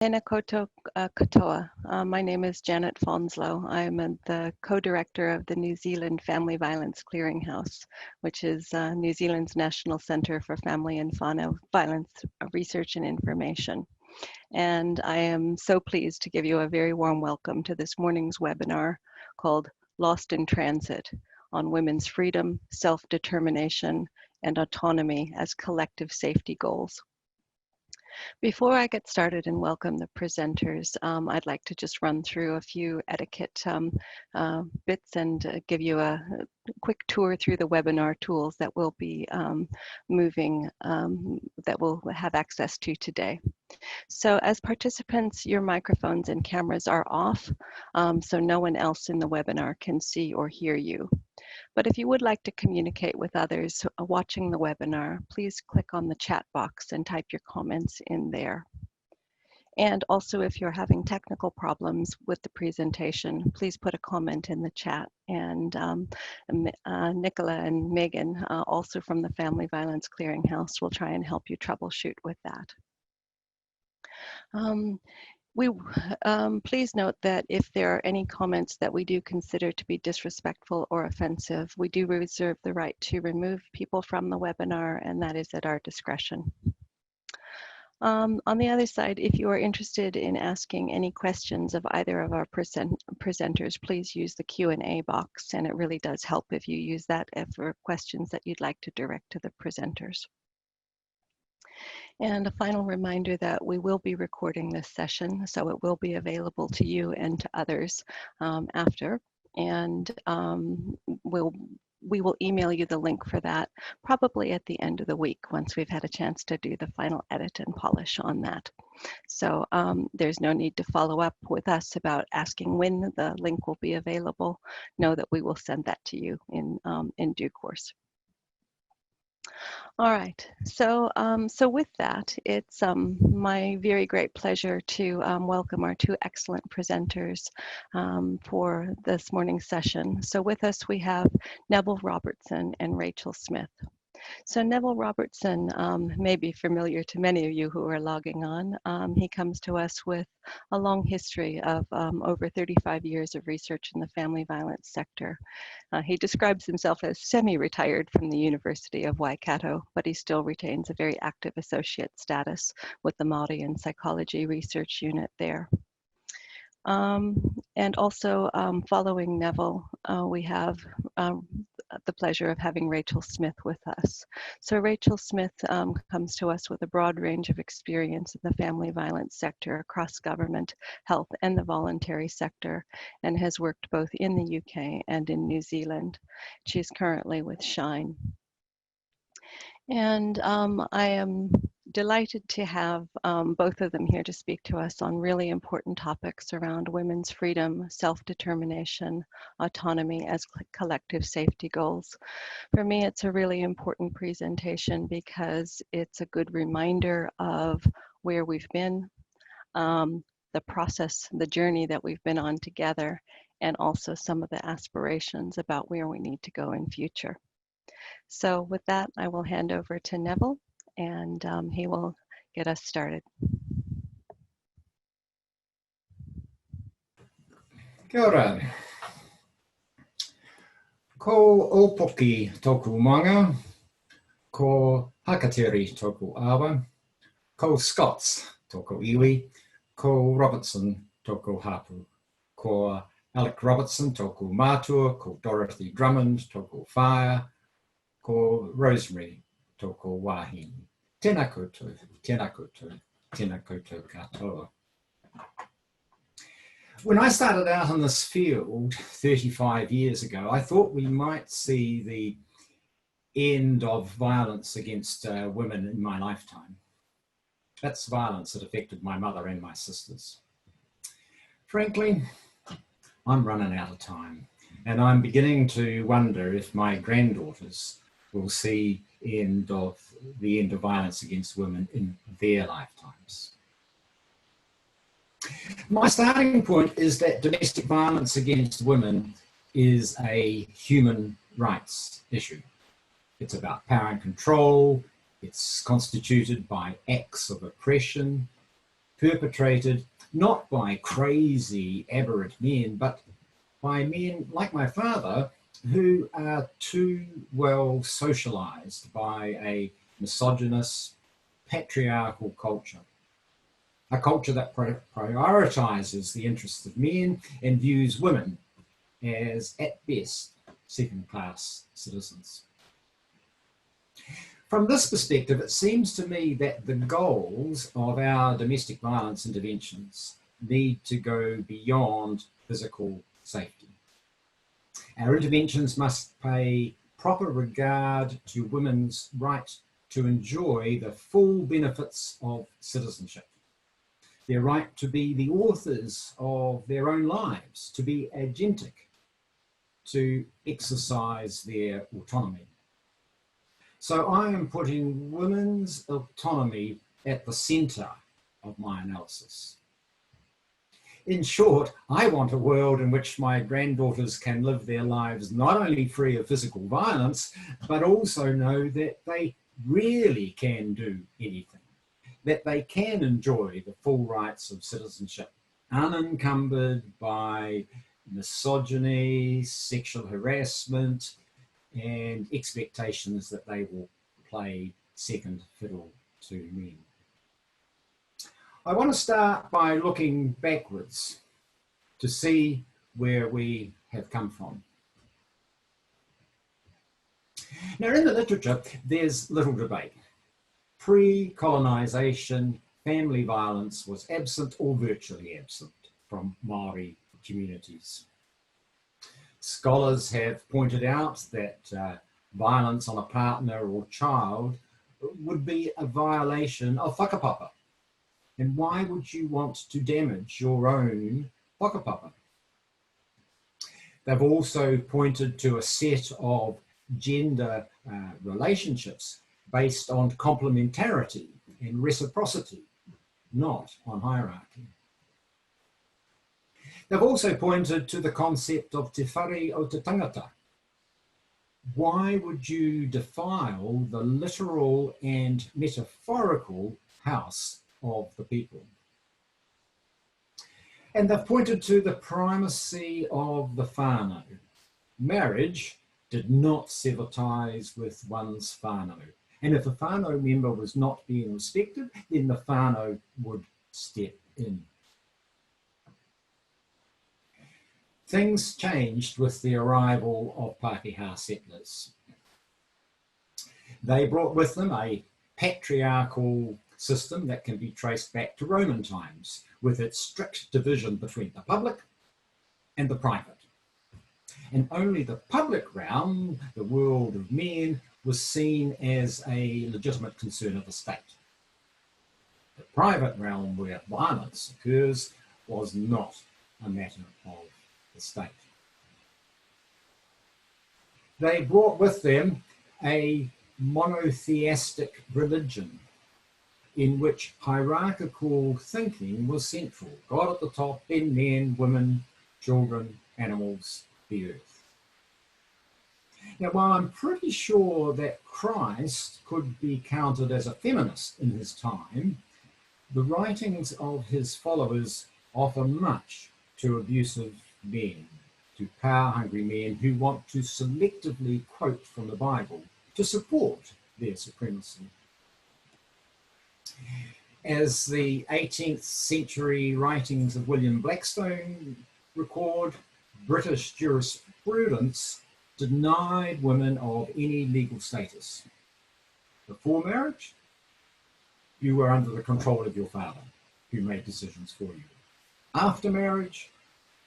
Tēnā koutou katoa. My name is Janet Fonslow. I'm the co-director of the New Zealand Family Violence Clearinghouse, which is New Zealand's National Centre for Family and Whānau Violence Research and Information. And I am so pleased to give you a very warm welcome to this morning's webinar called Lost in Transit on Women's Freedom, Self-Determination, and Autonomy as Collective Safety Goals. Before I get started and welcome the presenters, I'd like to just run through a few etiquette bits and give you a quick tour through the webinar tools that we'll be that we'll have access to today. So as participants, your microphones and cameras are off, so no one else in the webinar can see or hear you. But if you would like to communicate with others watching the webinar, please click on the chat box and type your comments in there. And also, if you're having technical problems with the presentation, please put a comment in the chat. And Nicola and Megan, also from the Family Violence Clearinghouse, will try and help you troubleshoot with that. Please note that if there are any comments that we do consider to be disrespectful or offensive, we do reserve the right to remove people from the webinar, and that is at our discretion. On the other side, if you are interested in asking any questions of either of our presenters, please use the Q&A box, and it really does help if you use that for questions that you'd like to direct to the presenters. And a final reminder that we will be recording this session, so it will be available to you and to others after. And we will email you the link for that probably at the end of the week once we've had a chance to do the final edit and polish on that. So there's no need to follow up with us about asking when the link will be available. Know that we will send that to you in due course. All right, so with that, it's my very great pleasure to welcome our two excellent presenters for this morning's session. So with us we have Neville Robertson and Rachel Smith. So Neville Robertson may be familiar to many of you who are logging on. He comes to us with a long history of over 35 years of research in the family violence sector. He describes himself as semi-retired from the University of Waikato, but he still retains a very active associate status with the Māori and Psychology Research Unit there. And also following Neville, we have the pleasure of having Rachel Smith with us. So Rachel Smith comes to us with a broad range of experience in the family violence sector across government, health, and the voluntary sector, and has worked both in the UK and in New Zealand. She's currently with Shine. And I am delighted to have both of them here to speak to us on really important topics around women's freedom, self-determination, autonomy as collective safety goals. For me, it's a really important presentation because it's a good reminder of where we've been, the process, the journey that we've been on together, and also some of the aspirations about where we need to go in future. So with that, I will hand over to Neville, and he will get us started. Kia ora. Ko Opoki toku manga, ko Hakateri toku awa, ko Scots toku iwi, ko Robertson toku hapu, ko Alec Robertson toku matua, ko Dorothy Drummond toku whaia, ko Rosemary toku wahine. Tēnā koutou, tēnā koutou, tēnā koutou katoa. When I started out in this field 35 years ago, I thought we might see the end of violence against women in my lifetime. That's violence that affected my mother and my sisters. Frankly, I'm running out of time, and I'm beginning to wonder if my granddaughters will see the end of violence against women in their lifetimes. My starting point is that domestic violence against women is a human rights issue. It's about power and control. It's constituted by acts of oppression. perpetrated not by crazy, aberrant men, but by men like my father, who are too well socialized by a misogynist, patriarchal culture. A culture that prioritizes the interests of men and views women as, at best, second-class citizens. From this perspective, it seems to me that the goals of our domestic violence interventions need to go beyond physical safety. Our interventions must pay proper regard to women's right to enjoy the full benefits of citizenship, their right to be the authors of their own lives, to be agentic, to exercise their autonomy. So I am putting women's autonomy at the centre of my analysis. In short, I want a world in which my granddaughters can live their lives not only free of physical violence, but also know that they really can do anything, that they can enjoy the full rights of citizenship, unencumbered by misogyny, sexual harassment, and expectations that they will play second fiddle to men. I want to start by looking backwards to see where we have come from. Now, in the literature, there's little debate. Pre-colonisation, family violence was absent or virtually absent from Māori communities. Scholars have pointed out that violence on a partner or child would be a violation of whakapapa. And why would you want to damage your own whakapapa? They've also pointed to a set of gender relationships based on complementarity and reciprocity, not on hierarchy. They've also pointed to the concept of te whare o te tangata. Why would you defile the literal and metaphorical house of the people? And they've pointed to the primacy of the whānau. Marriage did not sever ties with one's whānau. And if a whānau member was not being respected, then the whānau would step in. Things changed with the arrival of Pākehā settlers. They brought with them a patriarchal system that can be traced back to Roman times, with its strict division between the public and the private. And only the public realm, the world of men, was seen as a legitimate concern of the state. The private realm where violence occurs was not a matter of the state. They brought with them a monotheistic religion in which hierarchical thinking was central. God at the top, then men, women, children, animals, the earth. Now, while I'm pretty sure that Christ could be counted as a feminist in his time, the writings of his followers offer much to abusive men, to power-hungry men who want to selectively quote from the Bible to support their supremacy. As the 18th century writings of William Blackstone record, British jurisprudence denied women of any legal status. Before marriage, you were under the control of your father, who made decisions for you. After marriage,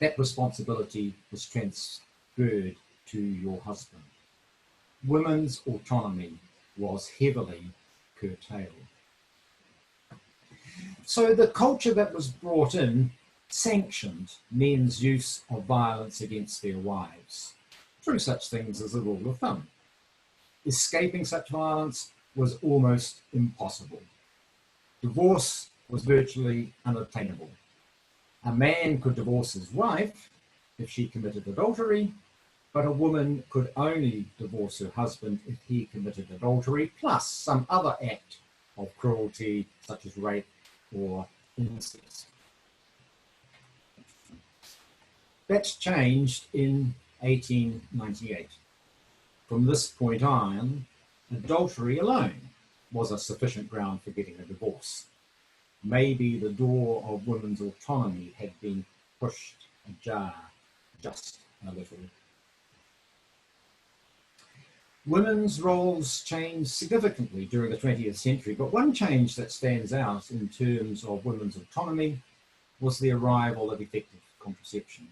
that responsibility was transferred to your husband. Women's autonomy was heavily curtailed. So the culture that was brought in sanctioned men's use of violence against their wives through such things as a rule of thumb. Escaping such violence was almost impossible. Divorce was virtually unobtainable. A man could divorce his wife if she committed adultery, but a woman could only divorce her husband if he committed adultery, plus some other act of cruelty, such as rape or incest. That changed in 1898. From this point on, adultery alone was a sufficient ground for getting a divorce. Maybe the door of women's autonomy had been pushed ajar just a little. Women's roles changed significantly during the 20th century, but one change that stands out in terms of women's autonomy was the arrival of effective contraception.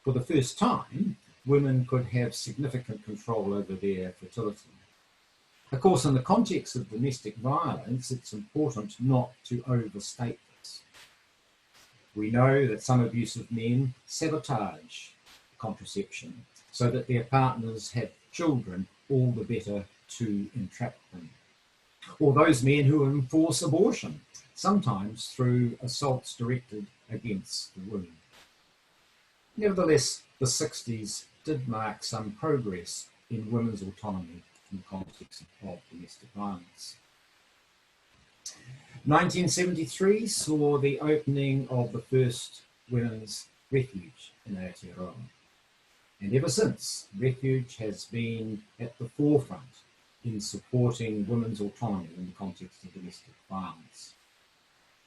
For the first time, women could have significant control over their fertility. Of course, in the context of domestic violence, it's important not to overstate this. We know that some abusive men sabotage contraception so that their partners have children, all the better to entrap them. Or those men who enforce abortion, sometimes through assaults directed against the womb. Nevertheless, the 60s did mark some progress in women's autonomy in the context of domestic violence. 1973 saw the opening of the first women's refuge in Aotearoa. And ever since, refuge has been at the forefront in supporting women's autonomy in the context of domestic violence.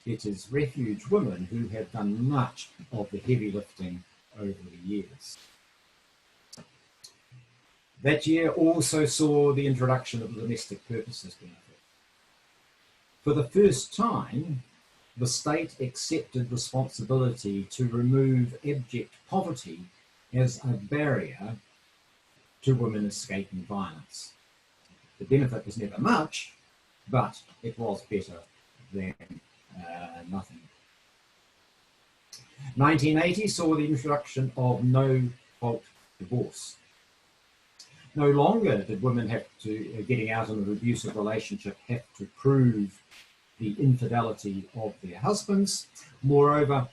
It is refuge women who have done much of the heavy lifting over the years. That year also saw the introduction of the domestic purposes benefit. For the first time, the state accepted responsibility to remove abject poverty as a barrier to women escaping violence. The benefit was never much, but it was better than nothing. 1980 saw the introduction of no-fault divorce. No longer did women have to, getting out of an abusive relationship, have to prove the infidelity of their husbands. Moreover,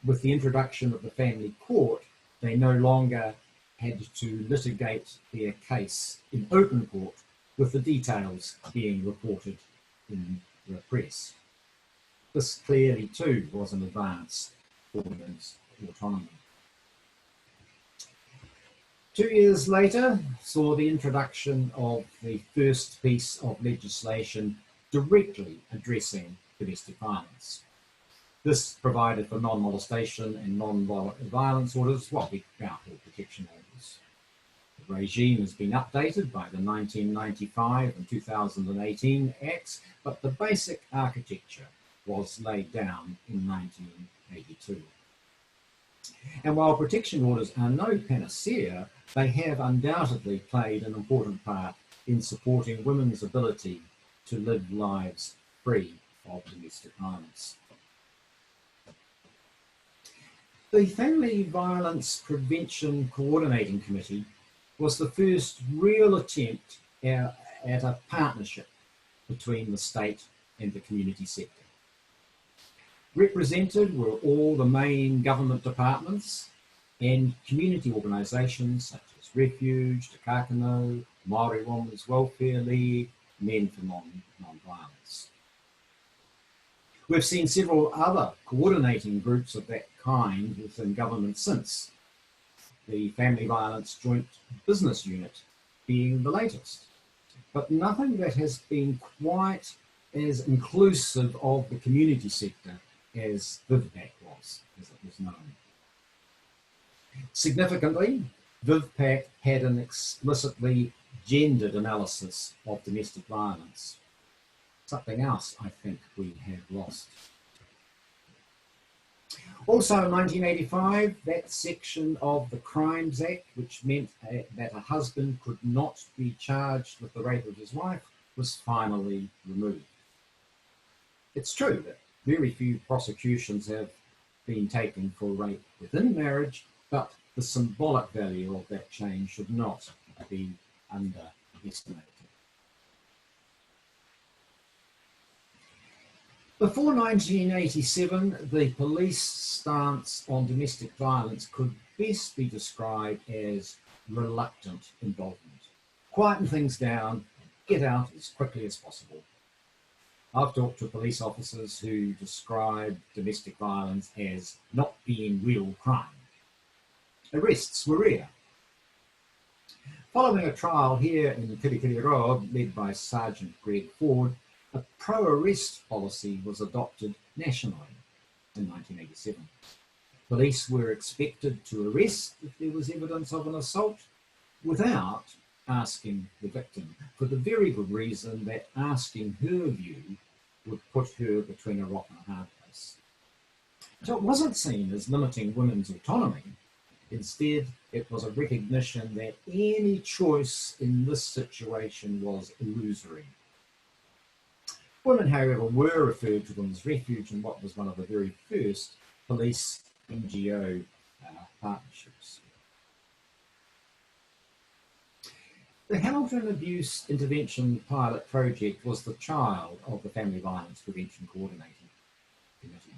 with the introduction of the family court, they no longer had to litigate their case in open court, with the details being reported in the press. This clearly too was an advance for women's autonomy. 2 years later saw the introduction of the first piece of legislation directly addressing domestic violence. This provided for non-molestation and non-violence orders, what we now call protection orders. The regime has been updated by the 1995 and 2018 Acts, but the basic architecture was laid down in 1982. And while protection orders are no panacea, they have undoubtedly played an important part in supporting women's ability to live lives free of domestic violence. The Family Violence Prevention Coordinating Committee was the first real attempt at a partnership between the state and the community sector. Represented were all the main government departments and community organisations such as Refuge, Te Kākano, Māori Women's Welfare League, Men for Non-Violence. We've seen several other coordinating groups of that kind within government since, the Family Violence Joint Business Unit being the latest, but nothing that has been quite as inclusive of the community sector as VivPAC was, as it was known. Significantly, VivPAC had an explicitly gendered analysis of domestic violence, something else I think we have lost. Also in 1985, that section of the Crimes Act, which meant that a husband could not be charged with the rape of his wife, was finally removed. It's true that very few prosecutions have been taken for rape within marriage, but the symbolic value of that change should not be underestimated. Before 1987, the police stance on domestic violence could best be described as reluctant involvement. Quieten things down, get out as quickly as possible. I've talked to police officers who describe domestic violence as not being real crime. Arrests were rare. Following a trial here in Aotearoa, led by Sergeant Greg Ford, a pro-arrest policy was adopted nationally in 1987. Police were expected to arrest if there was evidence of an assault without asking the victim, for the very good reason that asking her view would put her between a rock and a hard place. So it wasn't seen as limiting women's autonomy. Instead, it was a recognition that any choice in this situation was illusory. Women, however, were referred to women's refuge in what was one of the very first police NGO partnerships. The Hamilton Abuse Intervention Pilot Project was the child of the Family Violence Prevention Coordinating Committee.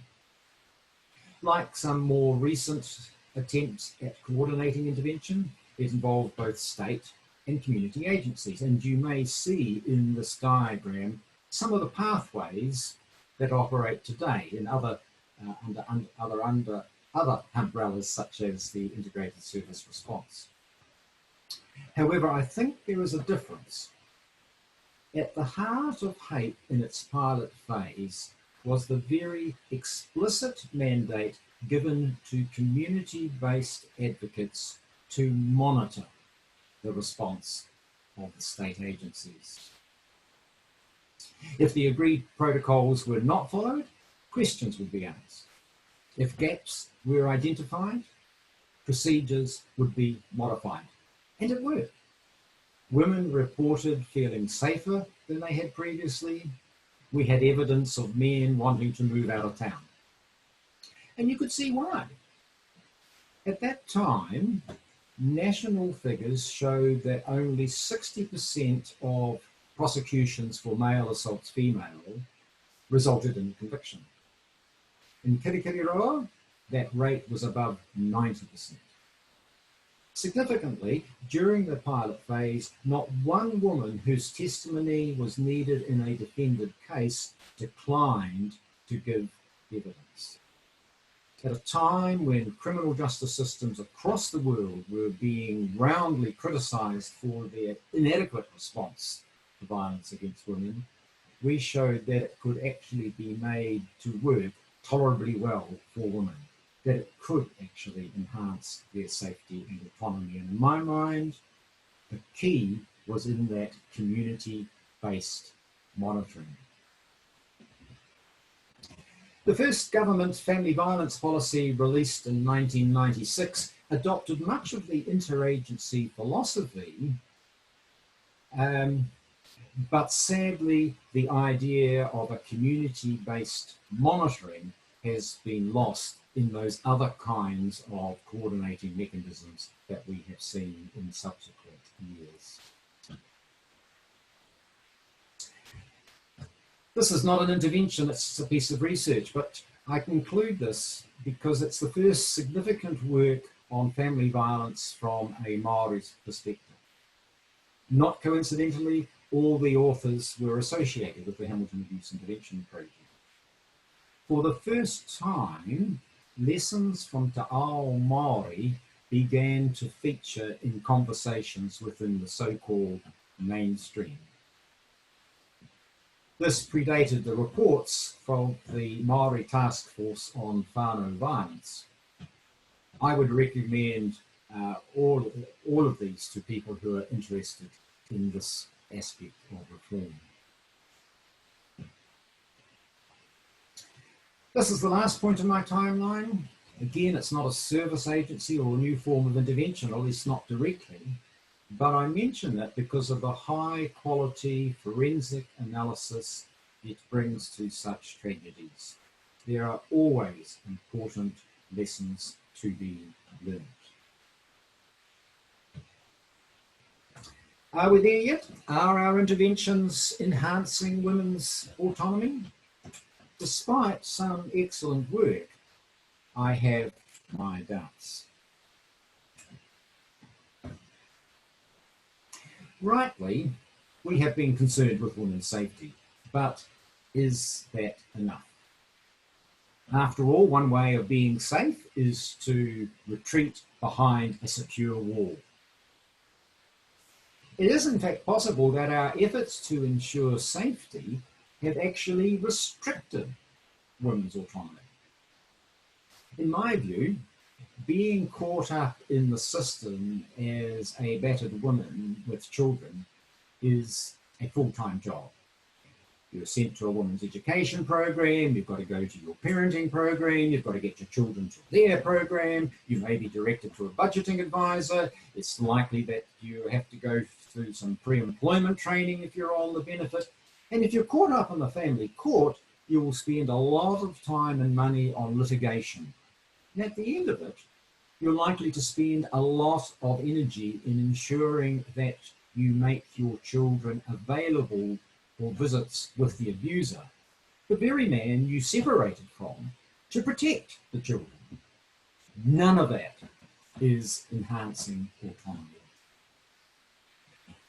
Like some more recent attempts at coordinating intervention, it involved both state and community agencies, and you may see in this diagram some of the pathways that operate today in other umbrellas such as the Integrated Service Response. However, I think there is a difference. At the heart of HAPE in its pilot phase was the very explicit mandate given to community-based advocates to monitor the response of the state agencies. If the agreed protocols were not followed, questions would be asked. If gaps were identified, procedures would be modified. And it worked. Women reported feeling safer than they had previously. We had evidence of men wanting to move out of town. And you could see why. At that time, national figures showed that only 60% of prosecutions for male assaults female resulted in conviction. In Aotearoa, that rate was above 90%. Significantly, during the pilot phase, not one woman whose testimony was needed in a defended case declined to give evidence. At a time when criminal justice systems across the world were being roundly criticised for their inadequate response to violence against women, we showed that it could actually be made to work tolerably well for women, that it could actually enhance their safety and autonomy. And in my mind, the key was in that community-based monitoring. The first government family violence policy, released in 1996, adopted much of the interagency philosophy, but sadly, the idea of a community-based monitoring has been lost in those other kinds of coordinating mechanisms that we have seen in subsequent years. This is not an intervention, it's a piece of research, but I conclude this because it's the first significant work on family violence from a Māori perspective. Not coincidentally, all the authors were associated with the Hamilton Abuse Intervention Project. For the first time, lessons from Te Ao Māori began to feature in conversations within the so-called mainstream. This predated the reports from the Māori Task Force on whānau violence. I would recommend all of these to people who are interested in this aspect of reform. This is the last point in my timeline. Again, it's not a service agency or a new form of intervention, or at least not directly, but I mention that because of the high quality forensic analysis it brings to such tragedies. There are always important lessons to be learned. Are we there yet? Are our interventions enhancing women's autonomy? Despite some excellent work, I have my doubts. Rightly, we have been concerned with women's safety, but Is that enough? After all, one way of being safe is to retreat behind a secure wall. It is in fact possible that our efforts to ensure safety have actually restricted women's autonomy. In my view, being caught up in the system as a battered woman with children is a full-time job. You're sent to a women's education program, you've got to go to your parenting program, you've got to get your children to their program, you may be directed to a budgeting advisor, it's likely that you have to go through some pre-employment training if you're on the benefit, and if you're caught up in the family court, you will spend a lot of time and money on litigation. And at the end of it, you're likely to spend a lot of energy in ensuring that you make your children available for visits with the abuser, the very man you separated from, to protect the children. None of that is enhancing autonomy.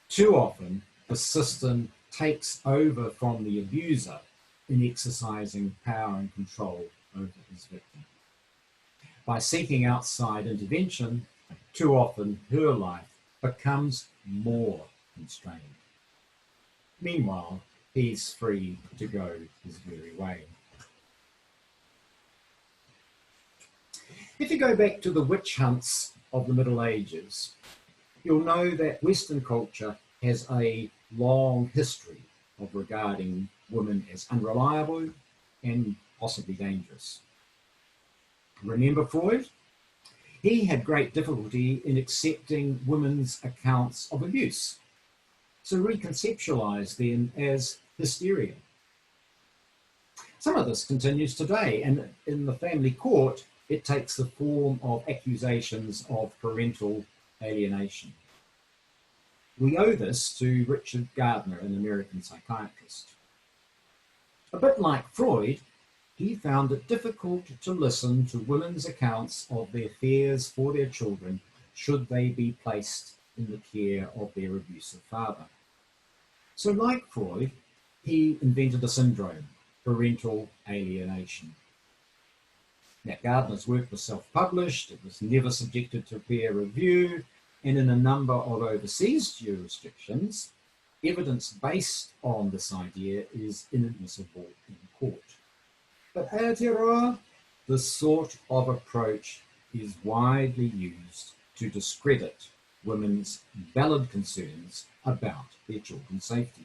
Too often, the system takes over from the abuser in exercising power and control over his victim. By seeking outside intervention, too often her life becomes more constrained. Meanwhile, he's free to go his very way. If you go back to the witch hunts of the Middle Ages, you'll know that Western culture has a long history of regarding women as unreliable and possibly dangerous. Remember Freud? He had great difficulty in accepting women's accounts of abuse, so reconceptualized them as hysteria. Some of this continues today, and in the family court, it takes the form of accusations of parental alienation. We owe this to Richard Gardner, an American psychiatrist. A bit like Freud, he found it difficult to listen to women's accounts of their fears for their children should they be placed in the care of their abusive father. So like Freud, he invented a syndrome, parental alienation. Now, Gardner's work was self-published, it was never subjected to peer review, and in a number of overseas jurisdictions, evidence based on this idea is inadmissible in court. But Aotearoa, this sort of approach is widely used to discredit women's valid concerns about their children's safety.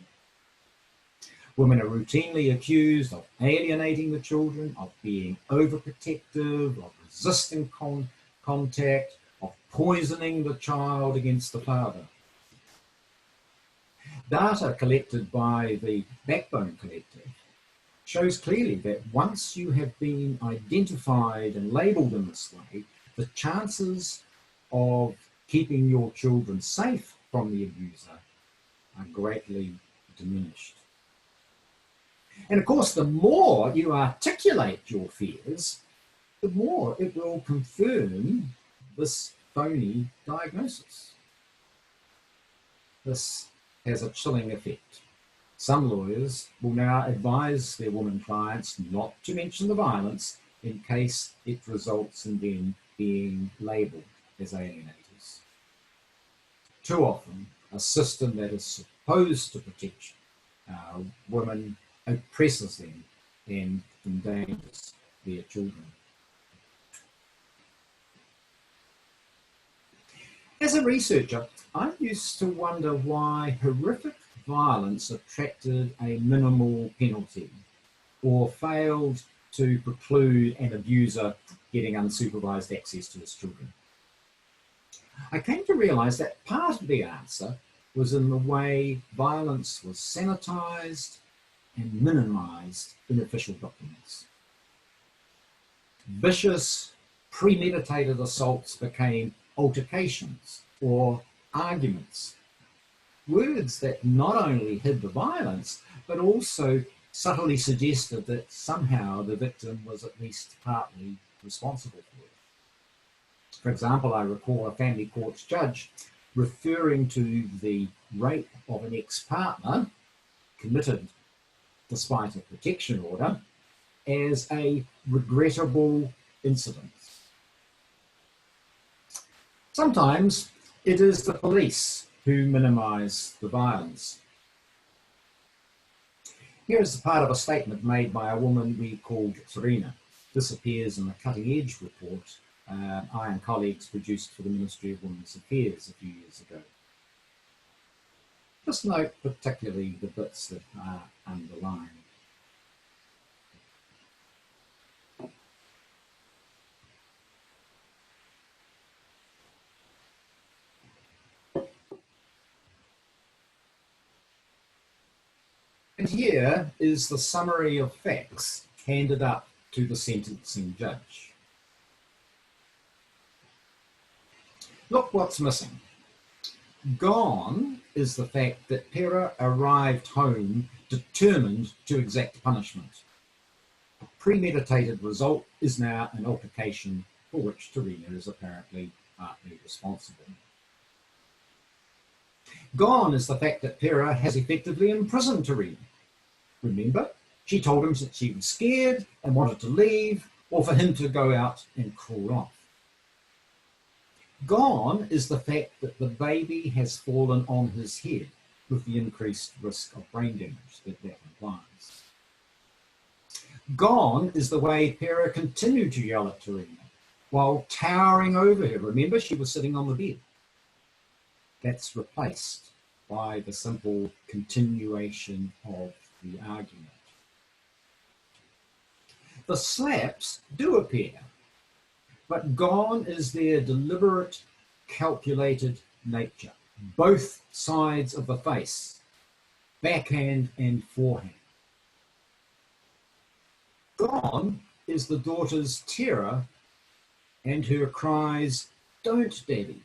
Women are routinely accused of alienating the children, of being overprotective, of resisting contact, of poisoning the child against the father. Data collected by the Backbone Collective shows clearly that once you have been identified and labelled in this way, the chances of keeping your children safe from the abuser are greatly diminished. And of course, the more you articulate your fears, the more it will confirm this phony diagnosis. This has a chilling effect. Some lawyers will now advise their women clients not to mention the violence in case it results in them being labelled as alienators. Too often, a system that is supposed to protect women oppresses them and endangers their children. As a researcher, I used to wonder why horrific violence attracted a minimal penalty or failed to preclude an abuser getting unsupervised access to his children. I came to realise that part of the answer was in the way violence was sanitised and minimised in official documents. Vicious, premeditated assaults became altercations or arguments, words that not only hid the violence, but also subtly suggested that somehow the victim was at least partly responsible for it. For example, I recall a family court judge referring to the rape of an ex-partner committed despite a protection order, as a regrettable incident. Sometimes it is the police who minimise the violence. Here is part of a statement made by a woman we called Terina. This appears in a Cutting Edge report I and colleagues produced for the Ministry of Women's Affairs a few years ago. Just note particularly the bits that are underlined. And here is the summary of facts handed up to the sentencing judge. Look what's missing. Gone is the fact that Pera arrived home determined to exact punishment. A premeditated result is now an altercation for which Terina is apparently partly responsible. Gone is the fact that Pera has effectively imprisoned Terina. Remember, she told him that she was scared and wanted to leave, or for him to go out and crawl off. Gone is the fact that the baby has fallen on his head with the increased risk of brain damage that implies. Gone is the way Pera continued to yell at Terina while towering over her. Remember, she was sitting on the bed. That's replaced by the simple continuation of the argument. The slaps do appear, but gone is their deliberate, calculated nature. Both sides of the face, backhand and forehand. Gone is the daughter's terror and her cries, "Don't, Daddy."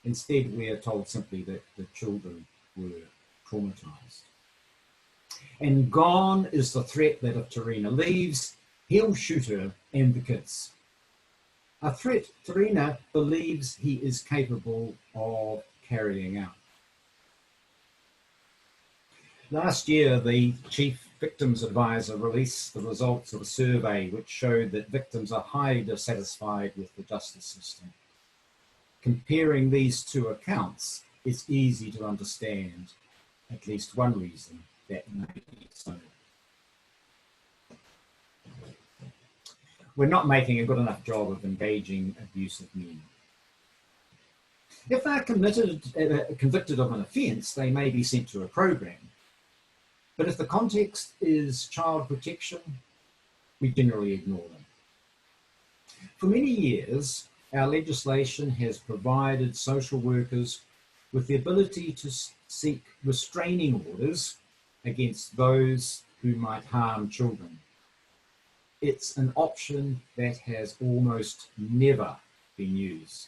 Instead, we are told simply that the children were traumatized. And gone is the threat that if Terina leaves, he'll shoot her and the kids. A threat Terina believes he is capable of carrying out. Last year, the Chief Victims Advisor released the results of a survey which showed that victims are highly dissatisfied with the justice system. Comparing these two accounts, it's easy to understand at least one reason that may be so. We're not making a good enough job of engaging abusive men. If they're convicted of an offence, they may be sent to a program. But if the context is child protection, we generally ignore them. For many years, our legislation has provided social workers with the ability to seek restraining orders against those who might harm children. It's an option that has almost never been used.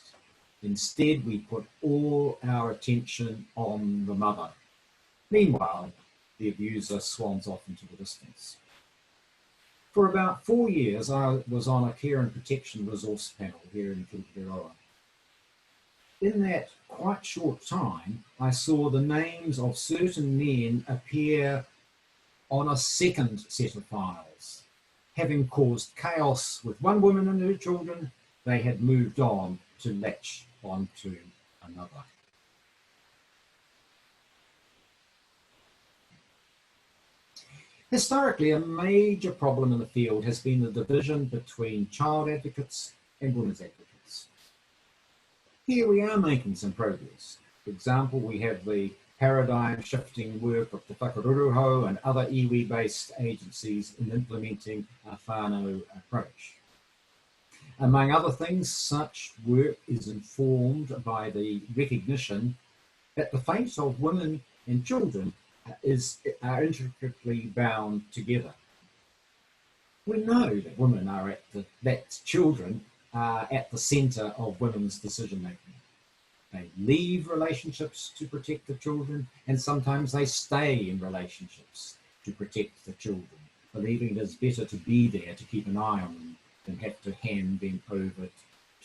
Instead, we put all our attention on the mother. Meanwhile, the abuser swans off into the distance. For about 4 years, I was on a care and protection resource panel here in Aotearoa. In that quite short time, I saw the names of certain men appear on a second set of files. Having caused chaos with one woman and her children, they had moved on to latch onto another. Historically, a major problem in the field has been the division between child advocates and women's advocates. Here we are making some progress. For example, we have the paradigm-shifting work of Te Whakaruruho and other iwi-based agencies in implementing a whānau approach. Among other things, such work is informed by the recognition that the fate of women and children are intricately bound together. We know that women are children are at the centre of women's decision-making. They leave relationships to protect the children, and sometimes they stay in relationships to protect the children, believing it is better to be there to keep an eye on them than have to hand them over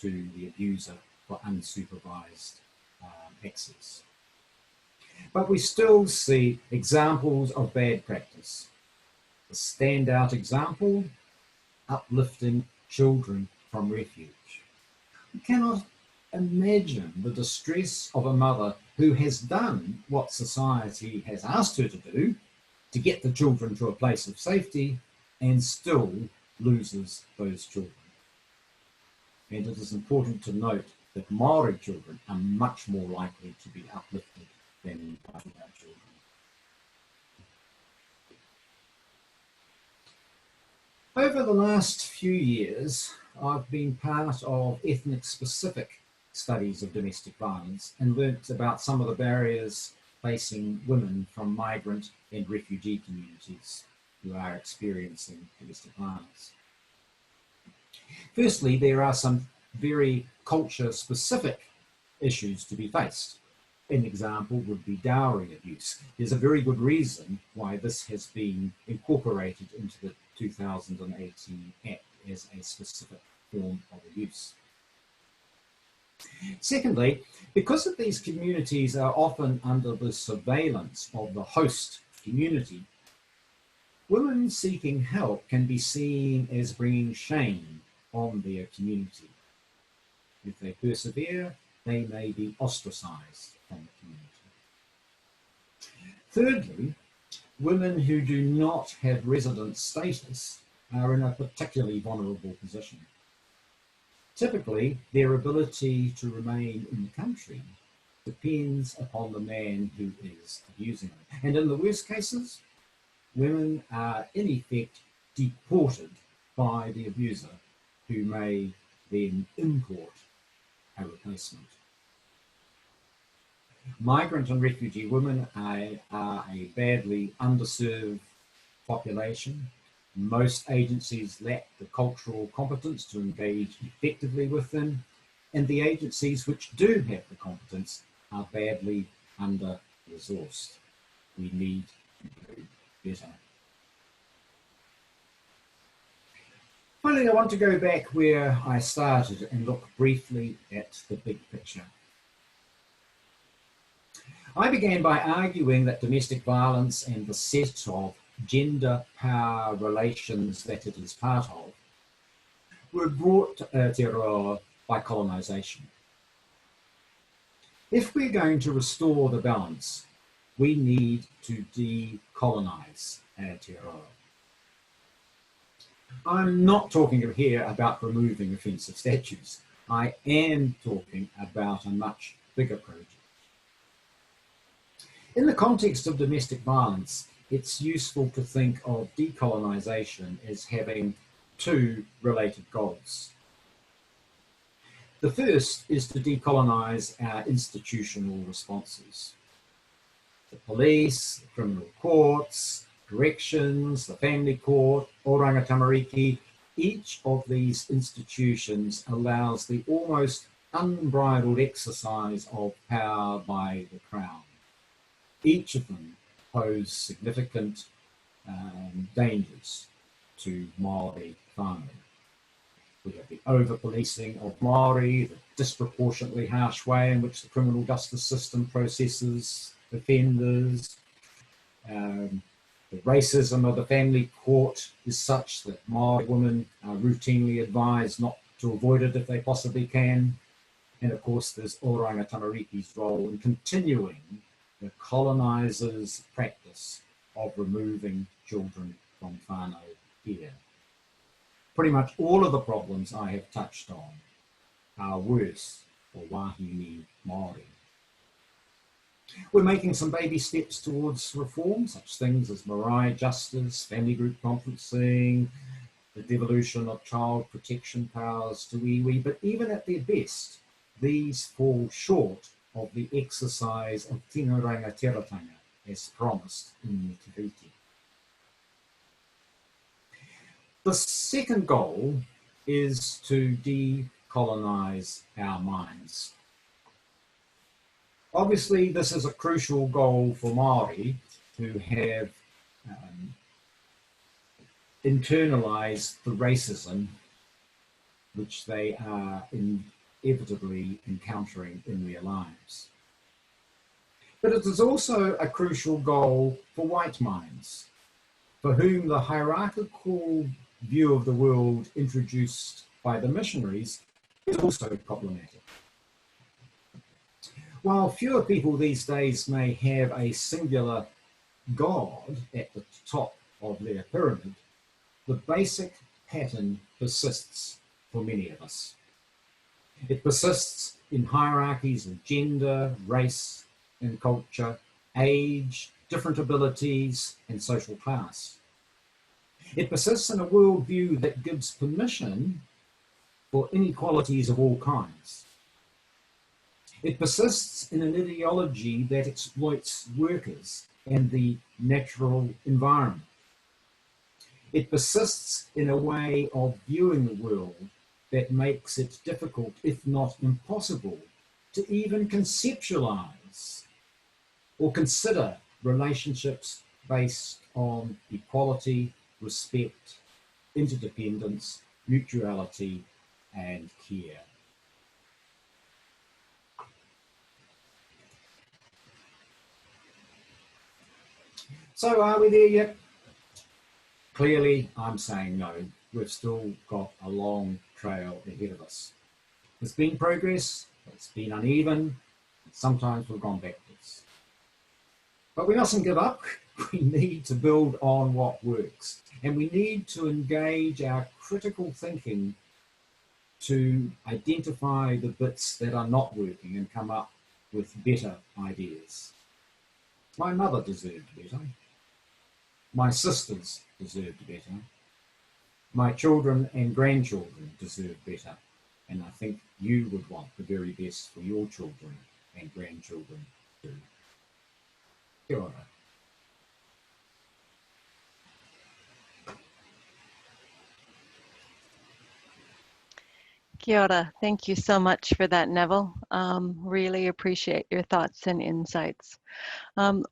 to the abuser for unsupervised access. But we still see examples of bad practice. The standout example, uplifting children from refuge. You cannot imagine the distress of a mother who has done what society has asked her to do, to get the children to a place of safety, and still loses those children. And it is important to note that Māori children are much more likely to be uplifted than Aotearoa children. Over the last few years, I've been part of ethnic-specific studies of domestic violence and learnt about some of the barriers facing women from migrant and refugee communities who are experiencing domestic violence. Firstly, there are some very culture-specific issues to be faced. An example would be dowry abuse. There's a very good reason why this has been incorporated into the 2018 Act as a specific form of abuse. Secondly, because of these communities are often under the surveillance of the host community, women seeking help can be seen as bringing shame on their community. If they persevere, they may be ostracized from the community. Thirdly, women who do not have resident status are in a particularly vulnerable position. Typically, their ability to remain in the country depends upon the man who is abusing them. And in the worst cases, women are in effect deported by the abuser, who may then import a replacement. Migrant and refugee women are a badly underserved population. Most agencies lack the cultural competence to engage effectively with them, and the agencies which do have the competence are badly under-resourced. We need to do better. Finally, I want to go back where I started and look briefly at the big picture. I began by arguing that domestic violence and the set of gender power relations that it is part of were brought to Aotearoa by colonisation. If we're going to restore the balance, we need to decolonise Aotearoa. I'm not talking here about removing offensive statues. I am talking about a much bigger project. In the context of domestic violence, it's useful to think of decolonisation as having two related goals. The first is to decolonise our institutional responses. The police, the criminal courts, corrections, the family court, oranga tamariki, each of these institutions allows the almost unbridled exercise of power by the Crown. Each of them pose significant dangers to Māori family. We have the over-policing of Māori, the disproportionately harsh way in which the criminal justice system processes offenders. The racism of the family court is such that Māori women are routinely advised not to avoid it if they possibly can. And of course, there's oranga tamariki's role in continuing the colonisers' practice of removing children from whānau here. Pretty much all of the problems I have touched on are worse for wahine Māori. We're making some baby steps towards reform, such things as marae justice, family group conferencing, the devolution of child protection powers to iwi, but even at their best, these fall short of the exercise of tino rangatiratanga as promised in the Te Whiti. The second goal is to decolonise our minds. Obviously, this is a crucial goal for Māori who have internalised the racism which they are inevitably encountering in their lives. But it is also a crucial goal for white minds, for whom the hierarchical view of the world introduced by the missionaries is also problematic. While fewer people these days may have a singular God at the top of their pyramid, the basic pattern persists for many of us. It persists in hierarchies of gender, race and culture, age, different abilities and social class. It persists in a worldview that gives permission for inequalities of all kinds. It persists in an ideology that exploits workers and the natural environment. It persists in a way of viewing the world that makes it difficult, if not impossible, to even conceptualize or consider relationships based on equality, respect, interdependence, mutuality, and care. So are we there yet? Clearly, I'm saying no. We've still got a long trail ahead of us. There's been progress, it's been uneven, and sometimes we've gone backwards. But we mustn't give up. We need to build on what works. And we need to engage our critical thinking to identify the bits that are not working and come up with better ideas. My mother deserved better. My sisters deserved better. My children and grandchildren deserve better. And I think you would want the very best for your children and grandchildren too. Kia ora. Kia ora. Thank you so much for that, Neville. Really appreciate your thoughts and insights.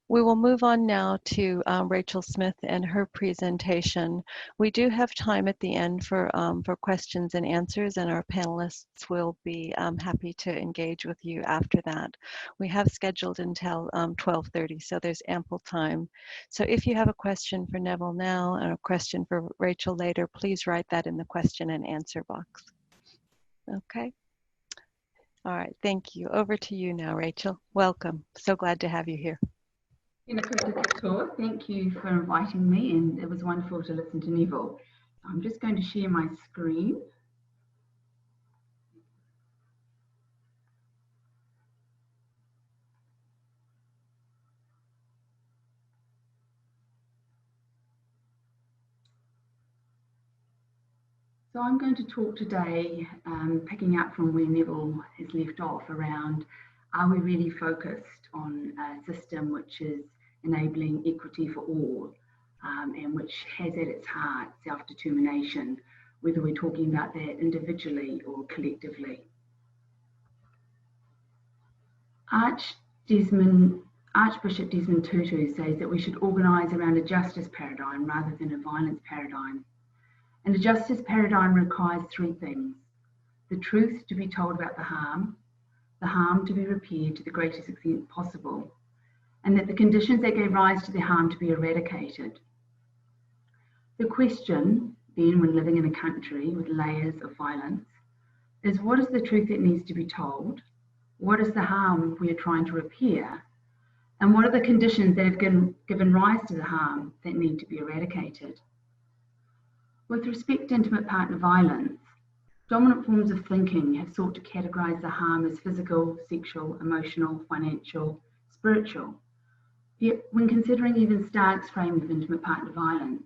We will move on now to Rachel Smith and her presentation. We do have time at the end for questions and answers, and our panelists will be happy to engage with you after that. We have scheduled until 12:30, so there's ample time. So if you have a question for Neville now and a question for Rachel later, please write that in the question and answer box. Okay. All right, thank you. Over to you now, Rachel. Welcome. So glad to have you here. Thank you for inviting me, and it was wonderful to listen to Neville. I'm just going to share my screen. So I'm going to talk today, picking up from where Neville has left off, around are we really focused on a system which is enabling equity for all, and which has at its heart self-determination, whether we're talking about that individually or collectively. Archbishop Desmond Tutu says that we should organise around a justice paradigm rather than a violence paradigm. And a justice paradigm requires three things: the truth to be told about the harm to be repaired to the greatest extent possible, and that the conditions that gave rise to the harm to be eradicated. The question, then, when living in a country with layers of violence, is what is the truth that needs to be told? What is the harm we are trying to repair? And what are the conditions that have given rise to the harm that need to be eradicated? With respect to intimate partner violence, dominant forms of thinking have sought to categorise the harm as physical, sexual, emotional, financial, spiritual. Yet, when considering even Stark's frame of intimate partner violence,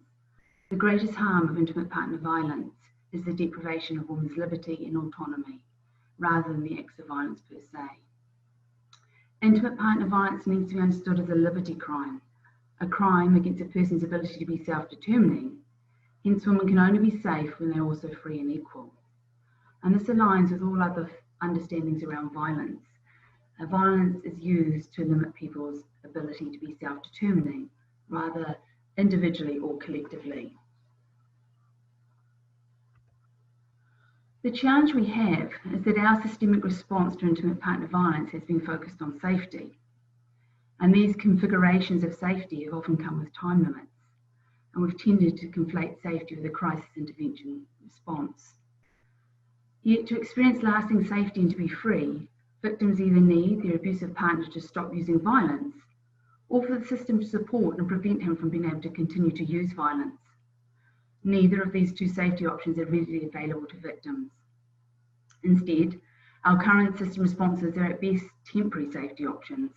the greatest harm of intimate partner violence is the deprivation of women's liberty and autonomy, rather than the acts of violence per se. Intimate partner violence needs to be understood as a liberty crime, a crime against a person's ability to be self-determining. Hence, women can only be safe when they're also free and equal. And this aligns with all other understandings around violence. Violence is used to limit people's ability to be self-determining, rather individually or collectively. The challenge we have is that our systemic response to intimate partner violence has been focused on safety. And these configurations of safety have often come with time limits. and we've tended to conflate safety with a crisis intervention response. Yet to experience lasting safety and to be free, victims either need their abusive partner to stop using violence, or for the system to support and prevent him from being able to continue to use violence. Neither of these two safety options are readily available to victims. Instead, our current system responses are at best temporary safety options,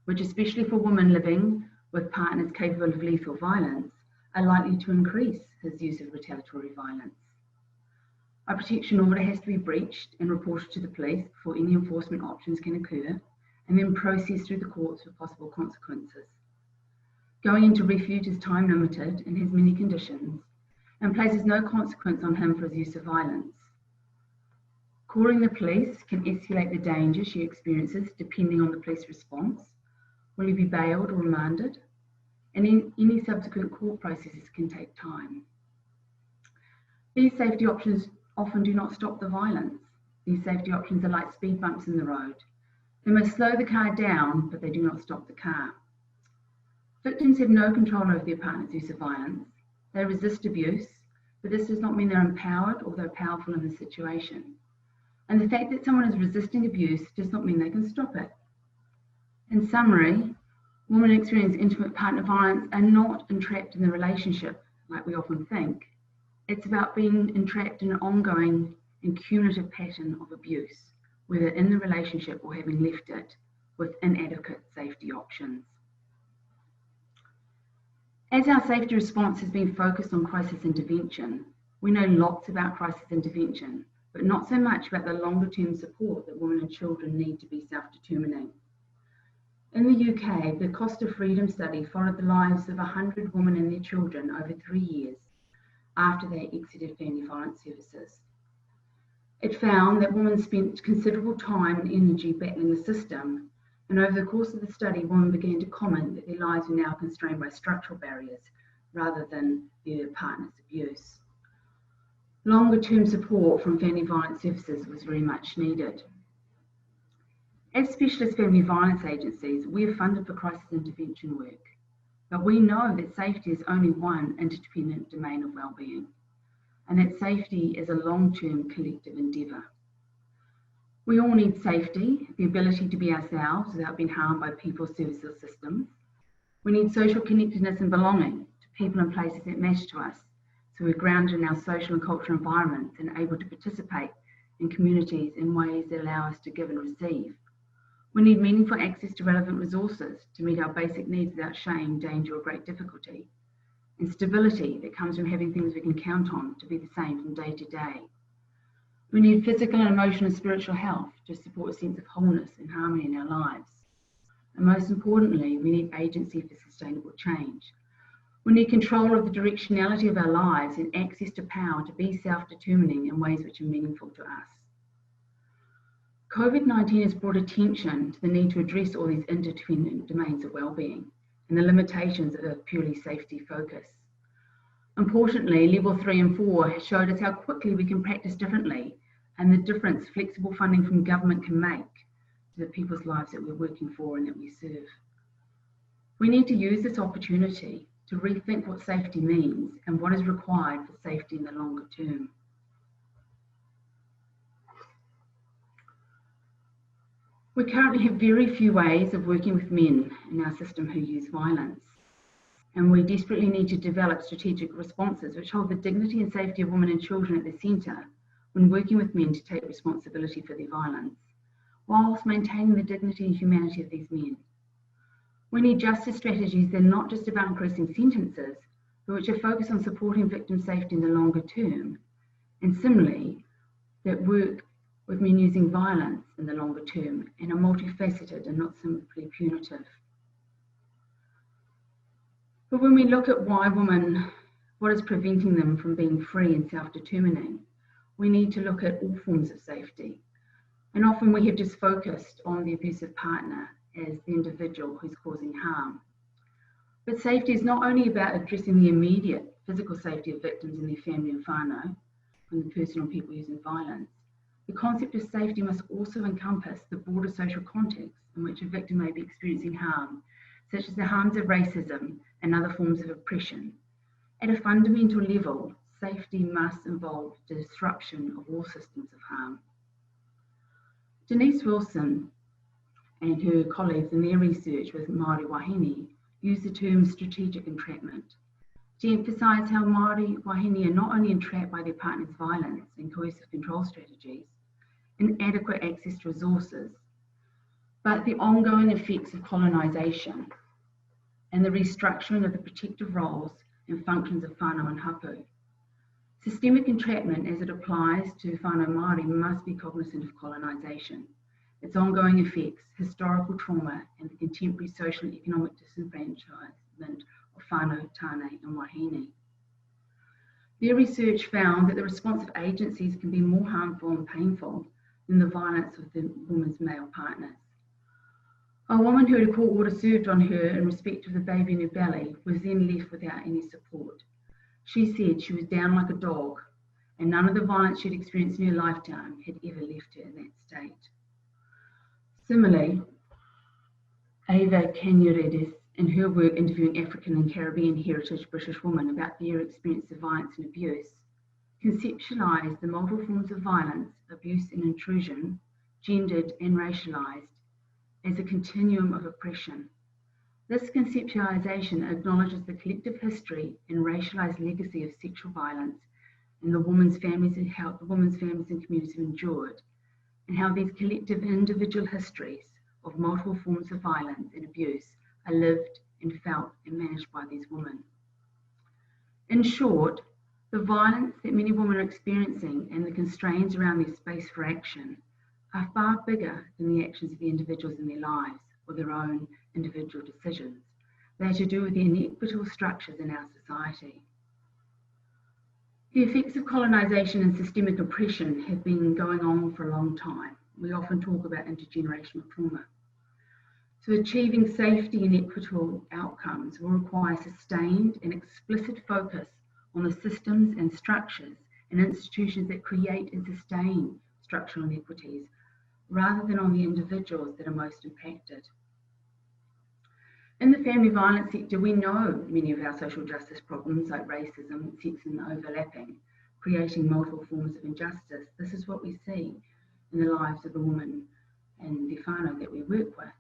which, especially for women living with partners capable of lethal violence, are likely to increase his use of retaliatory violence. A protection order has to be breached and reported to the police before any enforcement options can occur, and then processed through the courts for possible consequences. Going into refuge is time limited and has many conditions, and places no consequence on him for his use of violence. Calling the police can escalate the danger she experiences depending on the police response. Will he be bailed or remanded? And any subsequent court processes can take time. These safety options often do not stop the violence. These safety options are like speed bumps in the road. They must slow the car down, but they do not stop the car. Victims have no control over their partner's use of violence. They resist abuse, but this does not mean they're empowered or they're powerful in the situation. And the fact that someone is resisting abuse does not mean they can stop it. In summary, women who experience intimate partner violence are not entrapped in the relationship like we often think. It's about being entrapped in an ongoing and cumulative pattern of abuse, whether in the relationship or having left it, with inadequate safety options. As our safety response has been focused on crisis intervention, we know lots about crisis intervention, but not so much about the longer-term support that women and children need to be self-determining. In the UK, the Cost of Freedom study followed the lives of 100 women and their children over 3 years after they exited family violence services. It found that women spent considerable time and energy battling the system, and over the course of the study, women began to comment that their lives were now constrained by structural barriers rather than their partner's abuse. Longer-term support from family violence services was very much needed. As specialist family violence agencies, we are funded for crisis intervention work, but we know that safety is only one interdependent domain of well-being, and that safety is a long-term collective endeavour. We all need safety, the ability to be ourselves without being harmed by people, services, or systems. We need social connectedness and belonging to people and places that matter to us, so we're grounded in our social and cultural environments and able to participate in communities in ways that allow us to give and receive. We need meaningful access to relevant resources to meet our basic needs without shame, danger, or great difficulty, and stability that comes from having things we can count on to be the same from day to day. We need physical and emotional and spiritual health to support a sense of wholeness and harmony in our lives. And most importantly, we need agency for sustainable change. We need control of the directionality of our lives and access to power to be self-determining in ways which are meaningful to us. COVID-19 has brought attention to the need to address all these interdependent domains of well-being and the limitations of a purely safety focus. Importantly, level 3 and 4 has showed us how quickly we can practice differently and the difference flexible funding from government can make to the people's lives that we're working for and that we serve. We need to use this opportunity to rethink what safety means and what is required for safety in the longer term. We currently have very few ways of working with men in our system who use violence, and we desperately need to develop strategic responses which hold the dignity and safety of women and children at the centre when working with men to take responsibility for their violence, whilst maintaining the dignity and humanity of these men. We need justice strategies that are not just about increasing sentences, but which are focused on supporting victim safety in the longer term, and similarly, that work with men using violence in the longer term and are multifaceted and not simply punitive. But when we look at why women, what is preventing them from being free and self-determining, we need to look at all forms of safety. And often we have just focused on the abusive partner as the individual who's causing harm. But safety is not only about addressing the immediate physical safety of victims and their family and whānau from the person or people using violence. The concept of safety must also encompass the broader social context in which a victim may be experiencing harm, such as the harms of racism and other forms of oppression, At a fundamental level, safety must involve the disruption of all systems of harm. Denise Wilson and her colleagues in their research with Māori wahine use the term strategic entrapment to emphasise how Māori wahine are not only entrapped by their partner's violence and coercive control strategies, inadequate access to resources, but the ongoing effects of colonisation and the restructuring of the protective roles and functions of whānau and hapu. Systemic entrapment as it applies to whānau Māori must be cognizant of colonisation, its ongoing effects, historical trauma, and the contemporary social and economic disenfranchisement of whānau, tāne, and wahine. Their research found that the response of agencies can be more harmful and painful than the violence of the woman's male partners. A woman who had a court order served on her in respect of the baby in her belly was then left without any support. She said she was down like a dog, and none of the violence she'd experienced in her lifetime had ever left her in that state. Similarly, Ava Canyaredis, in her work interviewing African and Caribbean heritage British women about their experience of violence and abuse, conceptualised the multiple forms of violence, abuse and intrusion, gendered and racialised, as a continuum of oppression. This conceptualisation acknowledges the collective history and racialised legacy of sexual violence and the women's families and how the women's families and communities have endured, and how these collective and individual histories of multiple forms of violence and abuse are lived and felt and managed by these women. In short, the violence that many women are experiencing and the constraints around their space for action are far bigger than the actions of the individuals in their lives or their own individual decisions. They are to do with the inequitable structures in our society. The effects of colonisation and systemic oppression have been going on for a long time. We often talk about intergenerational trauma. So achieving safety and equitable outcomes will require sustained and explicit focus on the systems and structures and institutions that create and sustain structural inequities, rather than on the individuals that are most impacted. In the family violence sector, we know many of our social justice problems like racism, sexism overlapping, creating multiple forms of injustice. This is what we see in the lives of the women and the whānau that we work with.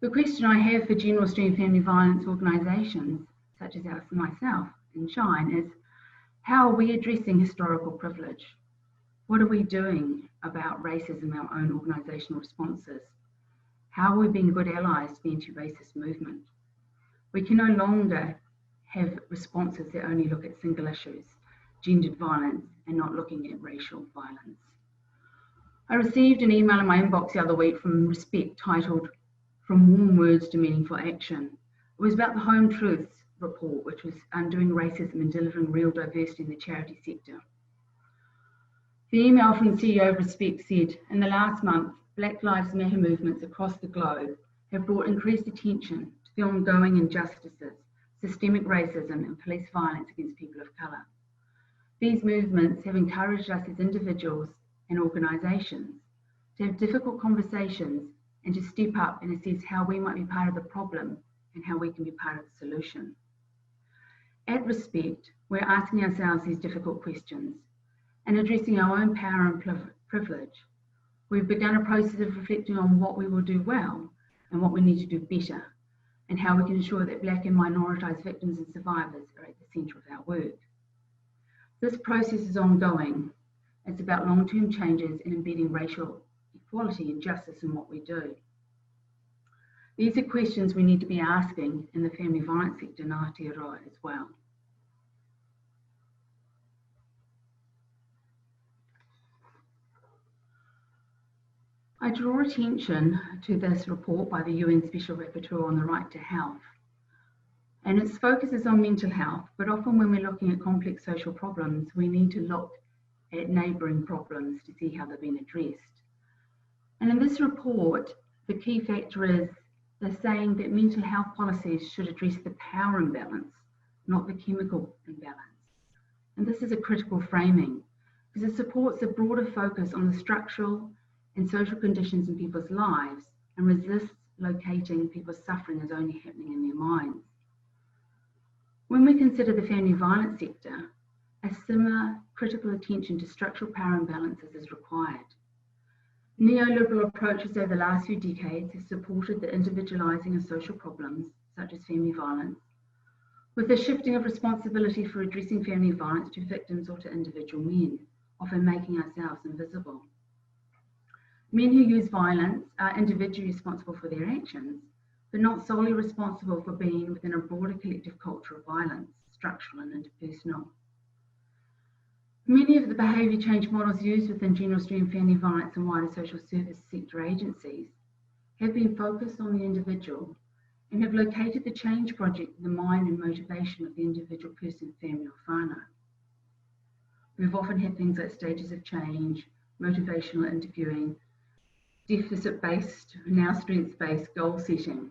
The question I have for general stream family violence organisations, such as myself and Shine, is how are we addressing historical privilege? What are we doing about racism in our own organisational responses? How are we being good allies to the anti-racist movement? We can no longer have responses that only look at single issues, gendered violence, and not looking at racial violence. I received an email in my inbox the other week from Respect titled From Warm Words to Meaningful Action. It was about the Home Truths report, which was undoing racism and delivering real diversity in the charity sector. The email from the CEO of Respect said, in the last month, Black Lives Matter movements across the globe have brought increased attention to the ongoing injustices, systemic racism and police violence against people of colour. These movements have encouraged us as individuals and organisations to have difficult conversations and to step up and assess how we might be part of the problem and how we can be part of the solution. At Respect, we're asking ourselves these difficult questions and addressing our own power and privilege. We've begun a process of reflecting on what we will do well and what we need to do better, and how we can ensure that Black and minoritised victims and survivors are at the centre of our work. This process is ongoing. It's about long-term changes in embedding racial equality and justice in what we do. These are questions we need to be asking in the family violence sector in Aotearoa as well. I draw attention to this report by the UN Special Rapporteur on the right to health. And its focus is on mental health, but often when we're looking at complex social problems, we need to look at neighbouring problems to see how they've been addressed. And in this report, the key factor is they're saying that mental health policies should address the power imbalance, not the chemical imbalance. And this is a critical framing because it supports a broader focus on the structural and social conditions in people's lives and resists locating people's suffering as only happening in their minds. When we consider the family violence sector, a similar critical attention to structural power imbalances is required. Neoliberal approaches over the last few decades have supported the individualising of social problems, such as family violence, with the shifting of responsibility for addressing family violence to victims or to individual men, often making ourselves invisible. Men who use violence are individually responsible for their actions, but not solely responsible for being within a broader collective culture of violence, structural and interpersonal. Many of the behaviour change models used within general stream family violence and wider social service sector agencies have been focused on the individual and have located the change project in the mind and motivation of the individual person, family or whānau. We've often had things like stages of change, motivational interviewing, deficit-based, now strengths-based goal setting.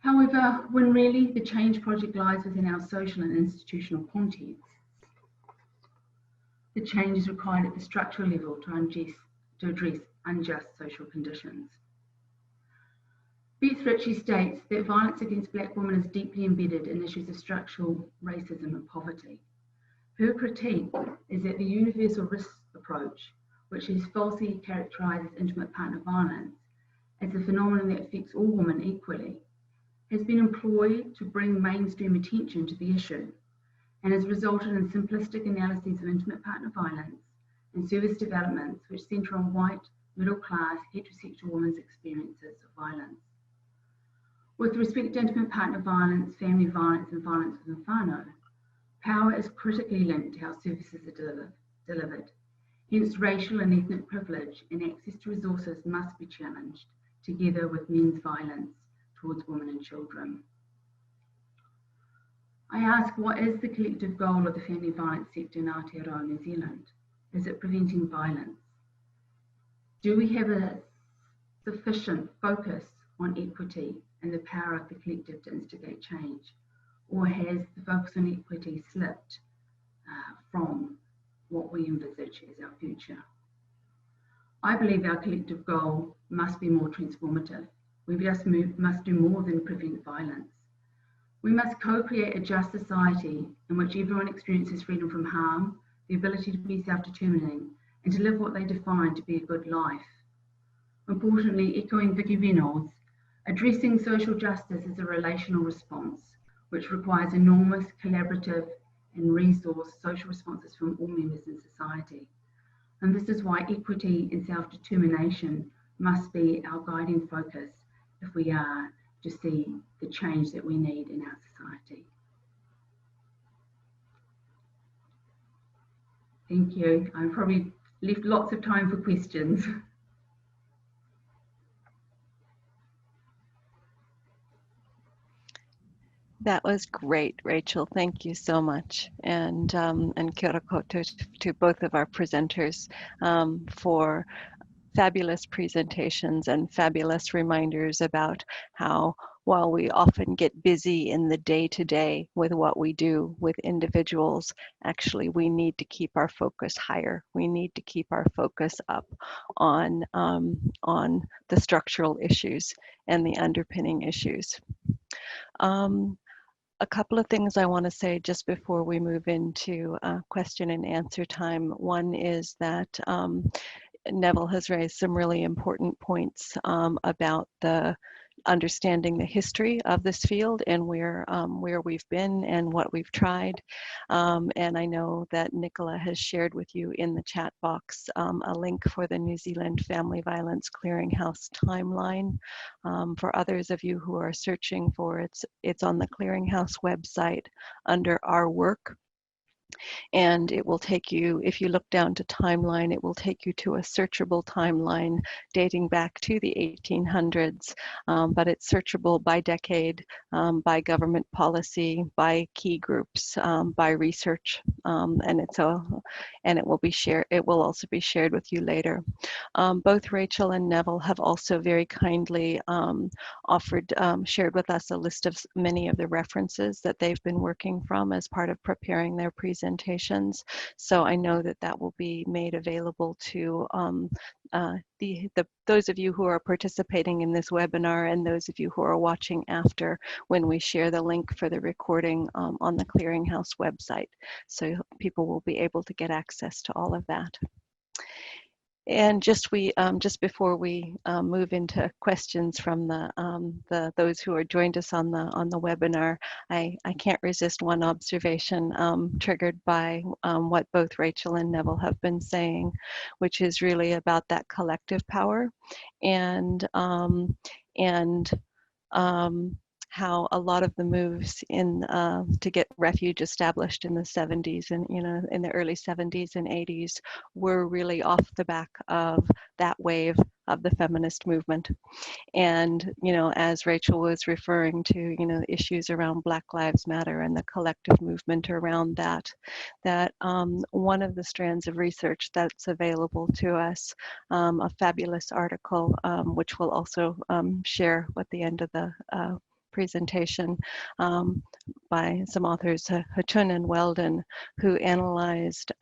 However, when really the change project lies within our social and institutional context, the change is required at the structural level to address unjust social conditions. Beth Ritchie states that violence against Black women is deeply embedded in issues of structural racism and poverty. Her critique is that the universal risk approach, which is falsely characterised as intimate partner violence as a phenomenon that affects all women equally, has been employed to bring mainstream attention to the issue and has resulted in simplistic analyses of intimate partner violence and service developments which centre on white, middle-class, heterosexual women's experiences of violence. With respect to intimate partner violence, family violence and violence within whānau, power is critically linked to how services are delivered. Hence, racial and ethnic privilege and access to resources must be challenged, together with men's violence towards women and children. I ask, what is the collective goal of the family violence sector in Aotearoa, New Zealand? Is it preventing violence? Do we have a sufficient focus on equity and the power of the collective to instigate change? Or has the focus on equity slipped from what we envisage as our future? I believe our collective goal must be more transformative. We must do more than prevent violence. We must co-create a just society in which everyone experiences freedom from harm, the ability to be self-determining, and to live what they define to be a good life. Importantly, echoing Vicky Reynolds, addressing social justice is a relational response, which requires enormous collaborative and resourced social responses from all members in society. And this is why equity and self-determination must be our guiding focus if we are to see the change that we need in our society. Thank you. I've probably left lots of time for questions. That was great, Rachel. Thank you so much. And kia ora koutou to both of our presenters for fabulous presentations and fabulous reminders about how, while we often get busy in the day-to-day with what we do with individuals, actually we need to keep our focus higher. We need to keep our focus up on the structural issues and the underpinning issues. A couple of things I want to say just before we move into question and answer time. One is that Neville has raised some really important points about the understanding the history of this field and where we've been and what we've tried. And I know that Nicola has shared with you in the chat box a link for the New Zealand Family Violence Clearinghouse timeline. For others of you who are searching for it, it's on the Clearinghouse website under Our Work. And it will take you, if you look down to timeline, it will take you to a searchable timeline dating back to the 1800s, but it's searchable by decade, by government policy, by key groups, by research, and it will be shared. It will also be shared with you later. Both Rachel and Neville have also very kindly shared with us a list of many of the references that they've been working from as part of preparing their presentation. presentations. So I know that that will be made available to those of you who are participating in this webinar and those of you who are watching after, when we share the link for the recording on the Clearinghouse website. So people will be able to get access to all of that. And just before we move into questions from those who are joined us on the webinar, I can't resist one observation triggered by what both Rachel and Neville have been saying, which is really about that collective power and how a lot of the moves in to get refuge established in the 70s and in the early 70s and 80s were really off the back of that wave of the feminist movement. And as Rachel was referring to issues around Black Lives Matter and the collective movement around that one of the strands of research that's available to us, a fabulous article which we'll also share at the end of the presentation by some authors, Hatun and Weldon, who analyzed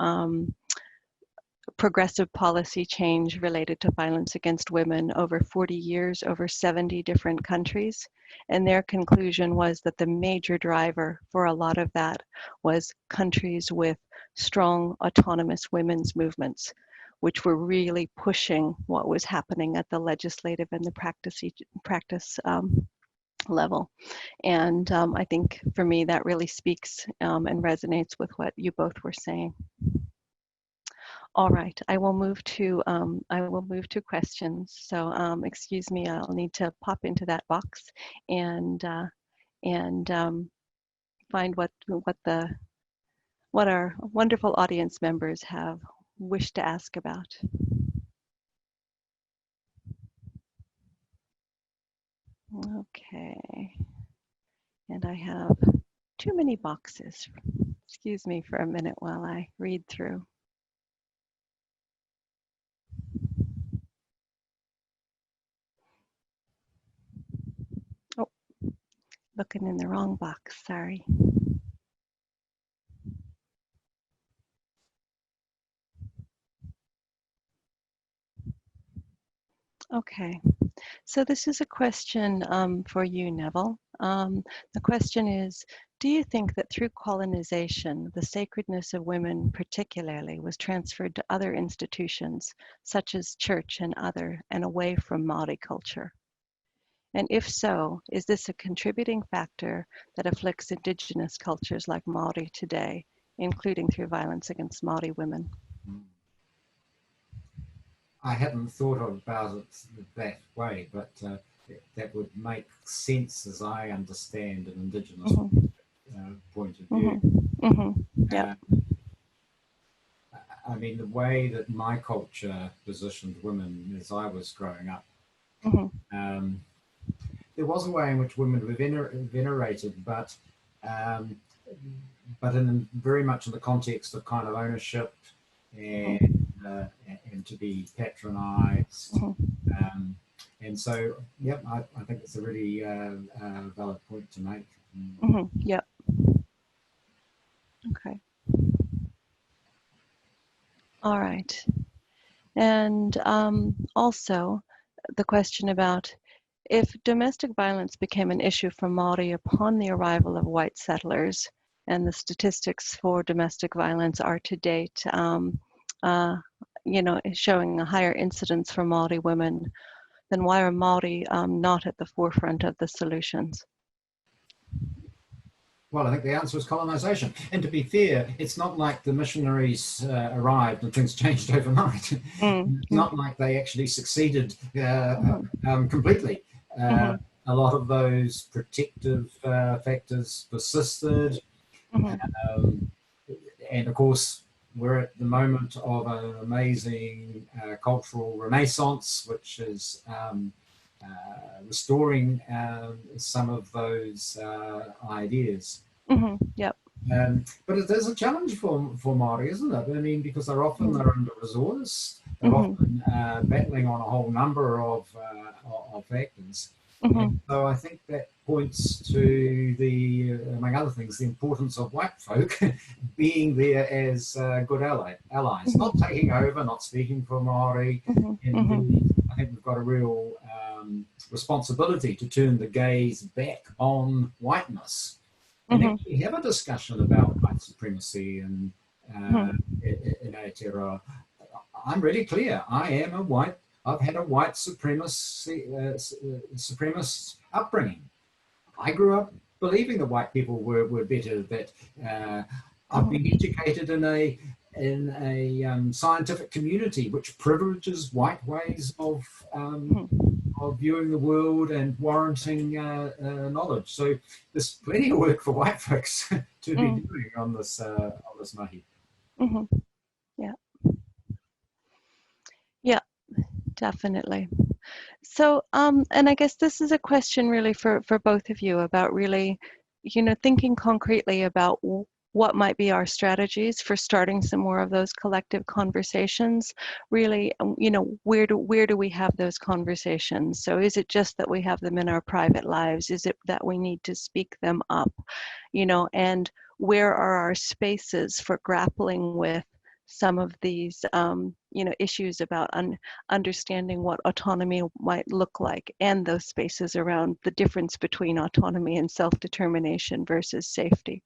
progressive policy change related to violence against women over 40 years, over 70 different countries. And their conclusion was that the major driver for a lot of that was countries with strong autonomous women's movements, which were really pushing what was happening at the legislative and the practice level. And I think for me that really speaks and resonates with what you both were saying. All right, I will move to questions. So excuse me, I'll need to pop into that box and find what our wonderful audience members have wished to ask about. Okay, and I have too many boxes. Excuse me for a minute while I read through. Oh, looking in the wrong box, sorry. Okay, so this is a question for you, Neville. The question is, do you think that through colonization, the sacredness of women particularly was transferred to other institutions, such as church and away from Māori culture? And if so, is this a contributing factor that afflicts Indigenous cultures like Māori today, including through violence against Māori women? I hadn't thought about it that way, but that would make sense as I understand an Indigenous point of view. Yeah. I mean, the way that my culture positioned women as I was growing up, there was a way in which women were venerated, but in very much in the context of kind of ownership and to be patronized. And so, yep, I think it's a really valid point to make. Yep. Okay. All right. And also the question about if domestic violence became an issue for Māori upon the arrival of white settlers, and the statistics for domestic violence are to date, showing a higher incidence for Māori women, then why are Māori not at the forefront of the solutions? Well, I think the answer is colonization. And to be fair, it's not like the missionaries arrived and things changed overnight. It's not like they actually succeeded completely. A lot of those protective factors persisted. And of course, we're at the moment of an amazing cultural renaissance, which is restoring some of those ideas. Yep. But it is a challenge for Māori, isn't it? I mean, because they're under-resourced, they're often battling on a whole number of factors. And so I think that points to the, among other things, the importance of white folk being there as good allies, not taking over, not speaking for Māori. Indeed, I think we've got a real responsibility to turn the gaze back on whiteness and actually have a discussion about white supremacy and in Aotearoa. I'm really clear. I am a white. I've had a white supremacist upbringing. I grew up believing that white people were better. That I've been educated in a scientific community which privileges white ways of viewing the world and warranting knowledge. So there's plenty of work for white folks to be doing on this mahi. Yeah. Yeah, definitely. So, and I guess this is a question really for both of you about really, thinking concretely about what might be our strategies for starting some more of those collective conversations. Really, where do we have those conversations? So is it just that we have them in our private lives? Is it that we need to speak them up? And where are our spaces for grappling with some of these, issues about understanding what autonomy might look like, and those spaces around the difference between autonomy and self-determination versus safety.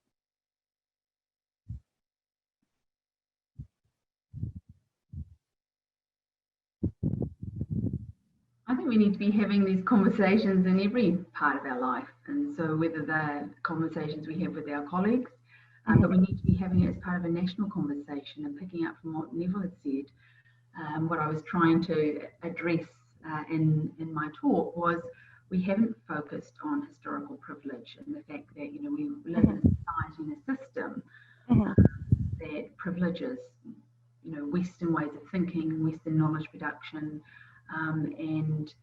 I think we need to be having these conversations in every part of our life. And so whether they're conversations we have with our colleagues, but we need to be having it as part of a national conversation. And picking up from what Neville had said, what I was trying to address in my talk was we haven't focused on historical privilege and the fact that we live in a society and a system that privileges Western ways of thinking, Western knowledge production, and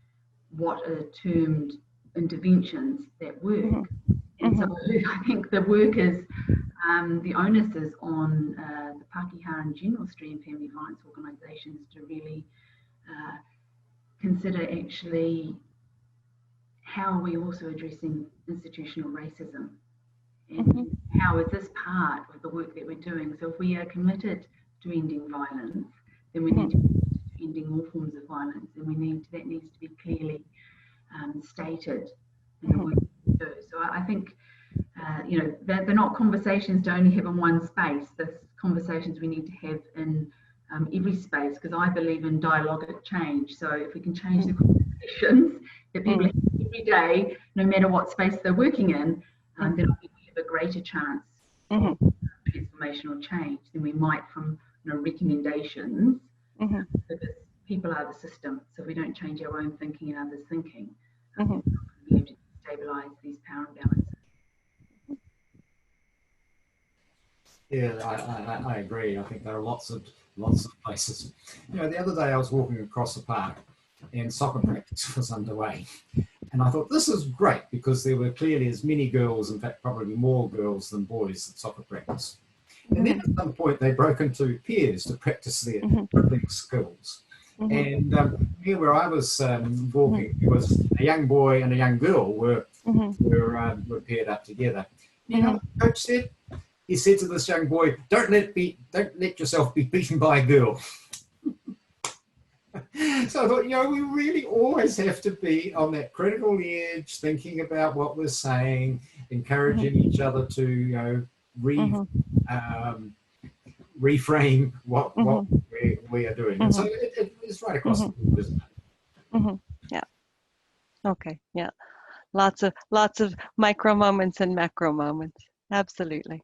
what are termed interventions that work. And so I think the work is, the onus is on the Pākehā and General Street and Family Violence organisations to really consider actually how are we also addressing institutional racism, and how is this part of the work that we're doing. So if we are committed to ending violence, then we need to be committed to ending all forms of violence, and that needs to be clearly stated in the work we do. So I think they're not conversations to only have in one space. There's conversations we need to have in every space, because I believe in dialogic change. So if we can change the conversations that people have every day, no matter what space they're working in, then I think we have a greater chance of transformational change than we might from recommendations, because people are the system. So if we don't change our own thinking and others' thinking, we're not going to be able to stabilise these power imbalances. Yeah, I agree. I think there are lots of places. The other day I was walking across the park and soccer practice was underway. And I thought, this is great, because there were clearly as many girls, in fact, probably more girls than boys at soccer practice. And then at some point they broke into pairs to practice their dribbling skills. And here where I was walking, it was a young boy and a young girl were paired up together. Coach said, he said to this young boy, don't let yourself be beaten by a girl. So I thought, we really always have to be on that critical edge, thinking about what we're saying, encouraging each other to, reframe what we are doing. And so it's right across the board, isn't it? Yeah. Okay. Yeah. Lots of micro moments and macro moments. Absolutely.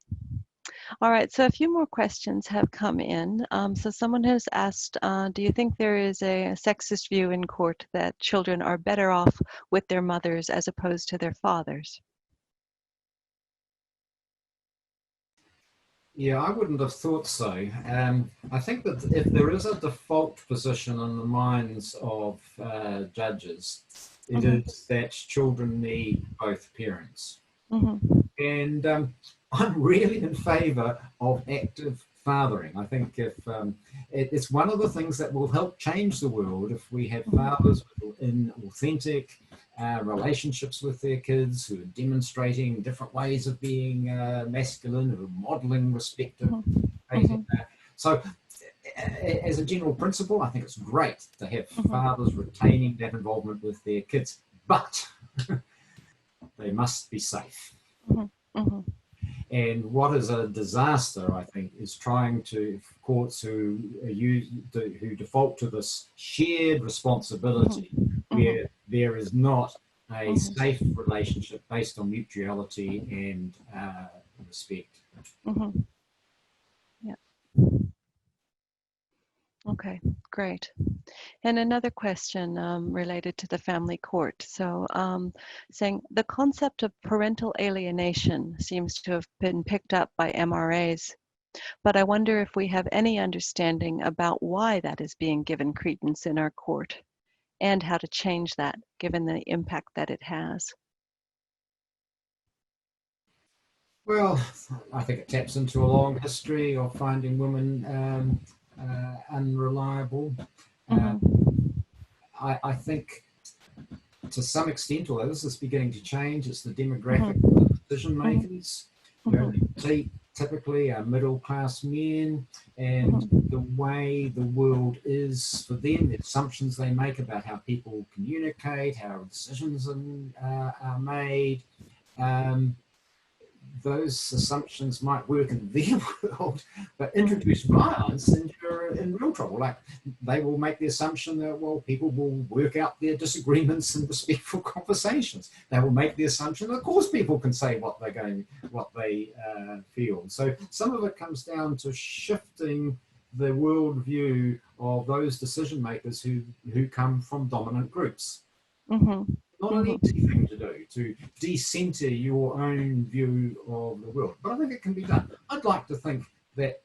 All right, so a few more questions have come in. So someone has asked, do you think there is a sexist view in court that children are better off with their mothers as opposed to their fathers? Yeah, I wouldn't have thought so. I think that if there is a default position in the minds of judges, it is that children need both parents. And I'm really in favour of active fathering. I think if it's one of the things that will help change the world if we have fathers in authentic, relationships with their kids, who are demonstrating different ways of being masculine, who are modeling respective behavior. So as a general principle, I think it's great to have fathers retaining that involvement with their kids, but they must be safe. And what is a disaster, I think, is trying to courts who default to this shared responsibility where there is not a safe relationship based on mutuality and respect. Yeah. Okay, great. And another question related to the family court. So saying the concept of parental alienation seems to have been picked up by MRAs, but I wonder if we have any understanding about why that is being given credence in our court and how to change that given the impact that it has. Well, I think it taps into a long history of finding women unreliable. I think to some extent, although this is beginning to change, it's the demographic of decision makers. They typically are middle class men, and the way the world is for them, the assumptions they make about how people communicate, how decisions are made, those assumptions might work in their world, but introduce violence and you're in real trouble. Like they will make the assumption that, well, people will work out their disagreements in respectful conversations. They will make the assumption that, of course, people can say what they feel. So some of it comes down to shifting the worldview of those decision makers who come from dominant groups. Not an easy thing to do, to decenter your own view of the world. But I think it can be done. I'd like to think that,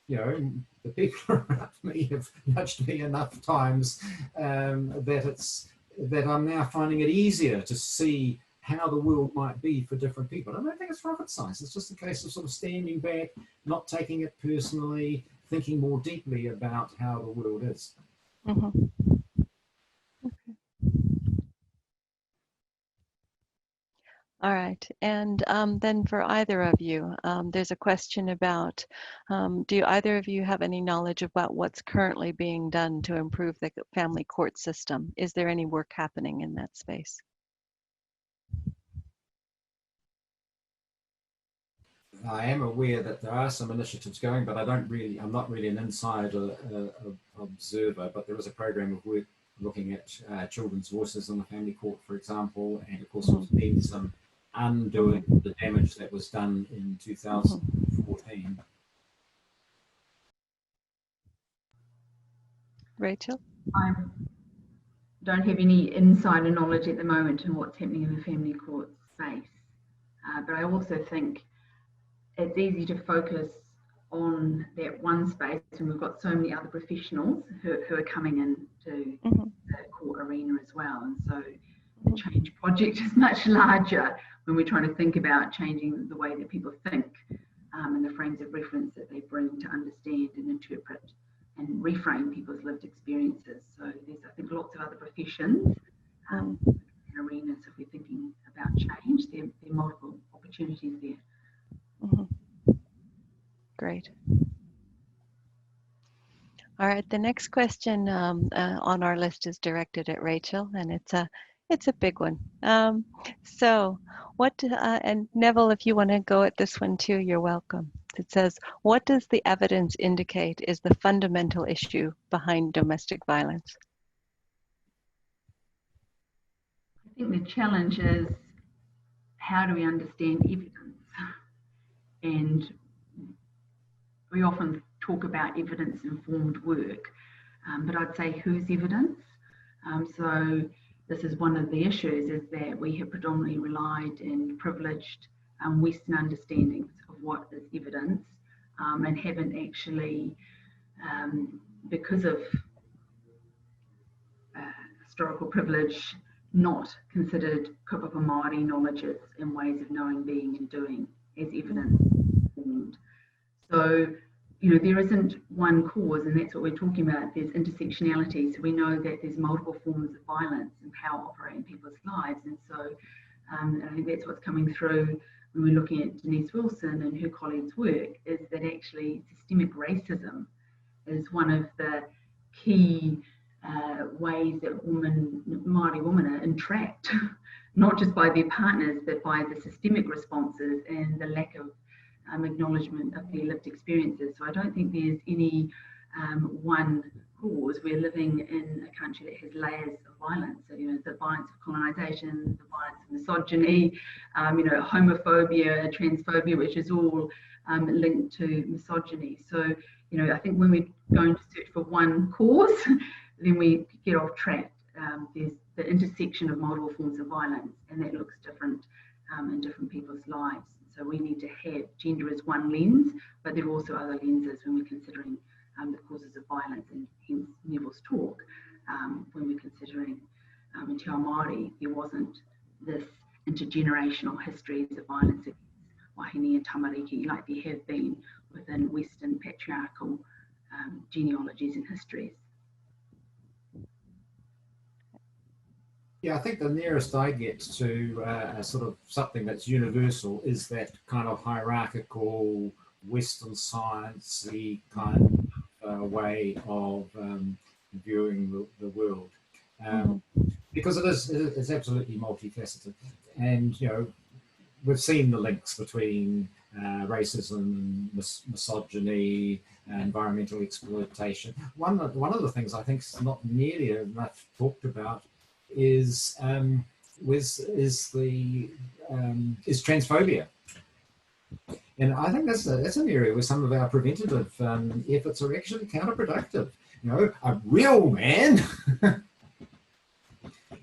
you know, the people around me have nudged me enough times that I'm now finding it easier to see how the world might be for different people. I don't think it's rocket science. It's just a case of sort of standing back, not taking it personally, thinking more deeply about how the world is. All right, and then for either of you, there's a question about, do either of you have any knowledge about what's currently being done to improve the family court system? Is there any work happening in that space? I am aware that there are some initiatives going, but I'm not really an inside observer, but there is a program of work looking at children's voices in the family court, for example, and of course there's been some undoing the damage that was done in 2014. Rachel? I don't have any insider knowledge at the moment on what's happening in the family court space, but I also think it's easy to focus on that one space when we've got so many other professionals who are coming into the court arena as well. And so the change project is much larger when we're trying to think about changing the way that people think and the frames of reference that they bring to understand and interpret and reframe people's lived experiences. So there's, I think, lots of other professions and arenas. If we're thinking about change, there are multiple opportunities there. Great. All right, the next question on our list is directed at Rachel, and it's a big one. So what, and Neville, if you want to go at this one too, you're welcome. It says, what does the evidence indicate is the fundamental issue behind domestic violence? I think the challenge is, how do we understand evidence? And we often talk about evidence-informed work, but I'd say whose evidence? So this is one of the issues, is that we have predominantly relied in privileged Western understandings of what is evidence and haven't actually, because of historical privilege, not considered kaupapa Māori knowledges and ways of knowing, being and doing as evidence informed. So there isn't one cause, and that's what we're talking about. There's intersectionality, so we know that there's multiple forms of violence and power operate in people's lives, and so I think that's what's coming through when we're looking at Denise Wilson and her colleagues' work, is that actually systemic racism is one of the key ways that Māori women are entrapped, not just by their partners, but by the systemic responses and the lack of acknowledgement of their lived experiences. So I don't think there's any one cause. We're living in a country that has layers of violence. So, the violence of colonisation, the violence of misogyny, homophobia, transphobia, which is all linked to misogyny. So, I think when we're going to search for one cause, then we get off track. There's the intersection of multiple forms of violence, and that looks different in different people's lives. So we need to have gender as one lens, but there are also other lenses when we're considering the causes of violence, and hence Neville's talk. When we're considering in Te Ao Māori, there wasn't this intergenerational histories of violence against wahine and tamariki like there have been within Western patriarchal genealogies and histories. Yeah, I think the nearest I get to a sort of something that's universal is that kind of hierarchical Western science-y kind of way of viewing the world. Because it's absolutely multifaceted. And, we've seen the links between racism, misogyny, environmental exploitation. One of the things I think is not nearly enough talked about is transphobia, and I think that's an area where some of our preventative efforts are actually counterproductive. A real man,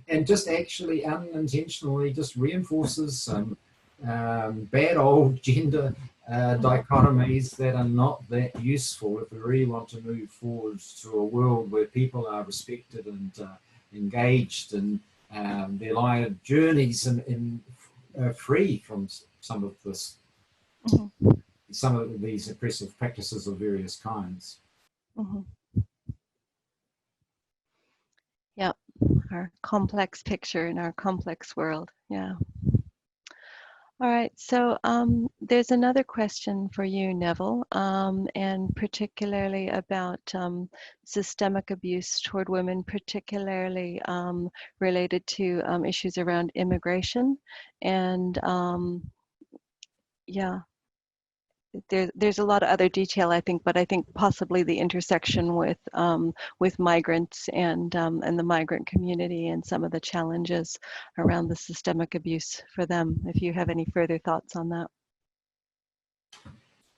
and just actually unintentionally just reinforces some bad old gender dichotomies that are not that useful if we really want to move forward to a world where people are respected and engaged in their life journeys and free from some of this, some of these oppressive practices of various kinds. Yeah, our complex picture in our complex world. Yeah. All right, so there's another question for you, Neville, and particularly about systemic abuse toward women, particularly related to issues around immigration. And yeah, there's a lot of other detail, I think, but I think possibly the intersection with migrants and the migrant community and some of the challenges around the systemic abuse for them. If you have any further thoughts on that.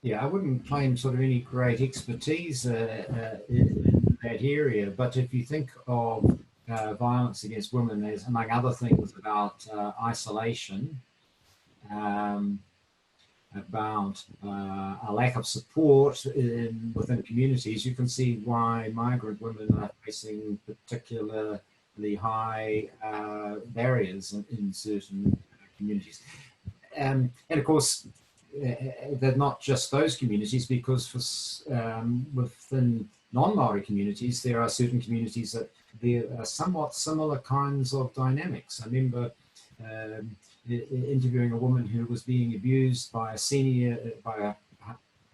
Yeah, I wouldn't claim sort of any great expertise in that area, but if you think of violence against women, there's, among other things, about isolation, about a lack of support within communities. You can see why migrant women are facing particularly high barriers in certain communities. And of course, they're not just those communities, because within non-Māori communities, there are certain communities that there are somewhat similar kinds of dynamics. I remember interviewing a woman who was being abused by a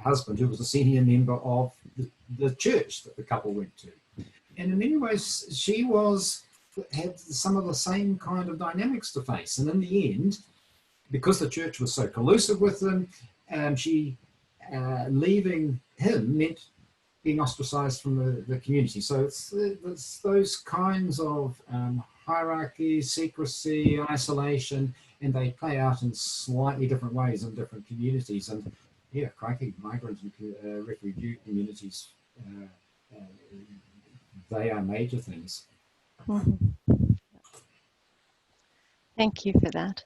husband who was a senior member of the church that the couple went to. And in many ways, she had some of the same kind of dynamics to face. And in the end, because the church was so collusive with them, leaving him meant being ostracized from the community. So it's those kinds of hierarchy, secrecy, isolation, and they play out in slightly different ways in different communities. And yeah, crikey, migrant and refugee communities, they are major things. Thank you for that.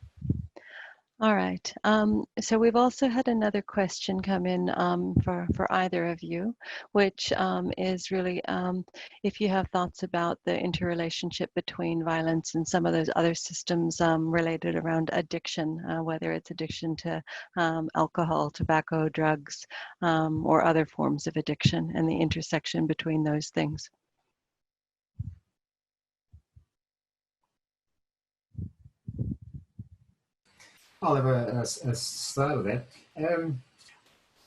All right. So we've also had another question come in for either of you, which is really if you have thoughts about the interrelationship between violence and some of those other systems related around addiction, whether it's addiction to alcohol, tobacco, drugs, or other forms of addiction, and the intersection between those things. I'll have a start of that.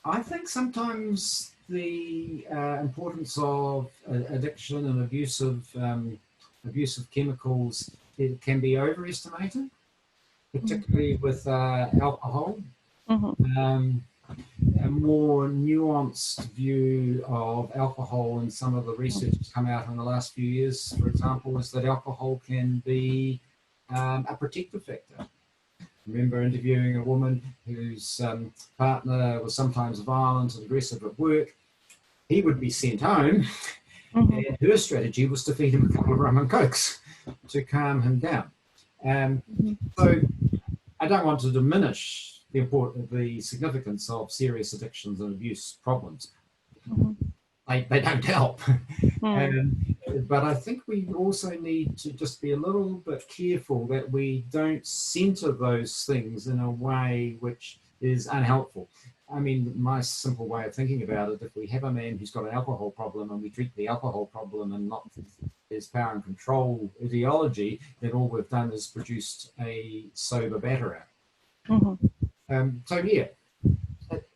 I think sometimes the importance of addiction and abusive chemicals, it can be overestimated, particularly with alcohol. Mm-hmm. A more nuanced view of alcohol and some of the research that's come out in the last few years, for example, is that alcohol can be a protective factor. I remember interviewing a woman whose partner was sometimes violent and aggressive at work. He would be sent home, Mm-hmm. and her strategy was to feed him a couple of rum and cokes to calm him down. So I don't want to diminish the significance of serious addictions and abuse problems. Mm-hmm. They don't help. Mm-hmm. But I think we also need to just be a little bit careful that we don't center those things in a way which is unhelpful. I mean, my simple way of thinking about it, if we have a man who's got an alcohol problem and we treat the alcohol problem and not his power and control ideology, then all we've done is produced a sober batterer. Mm-hmm. So yeah,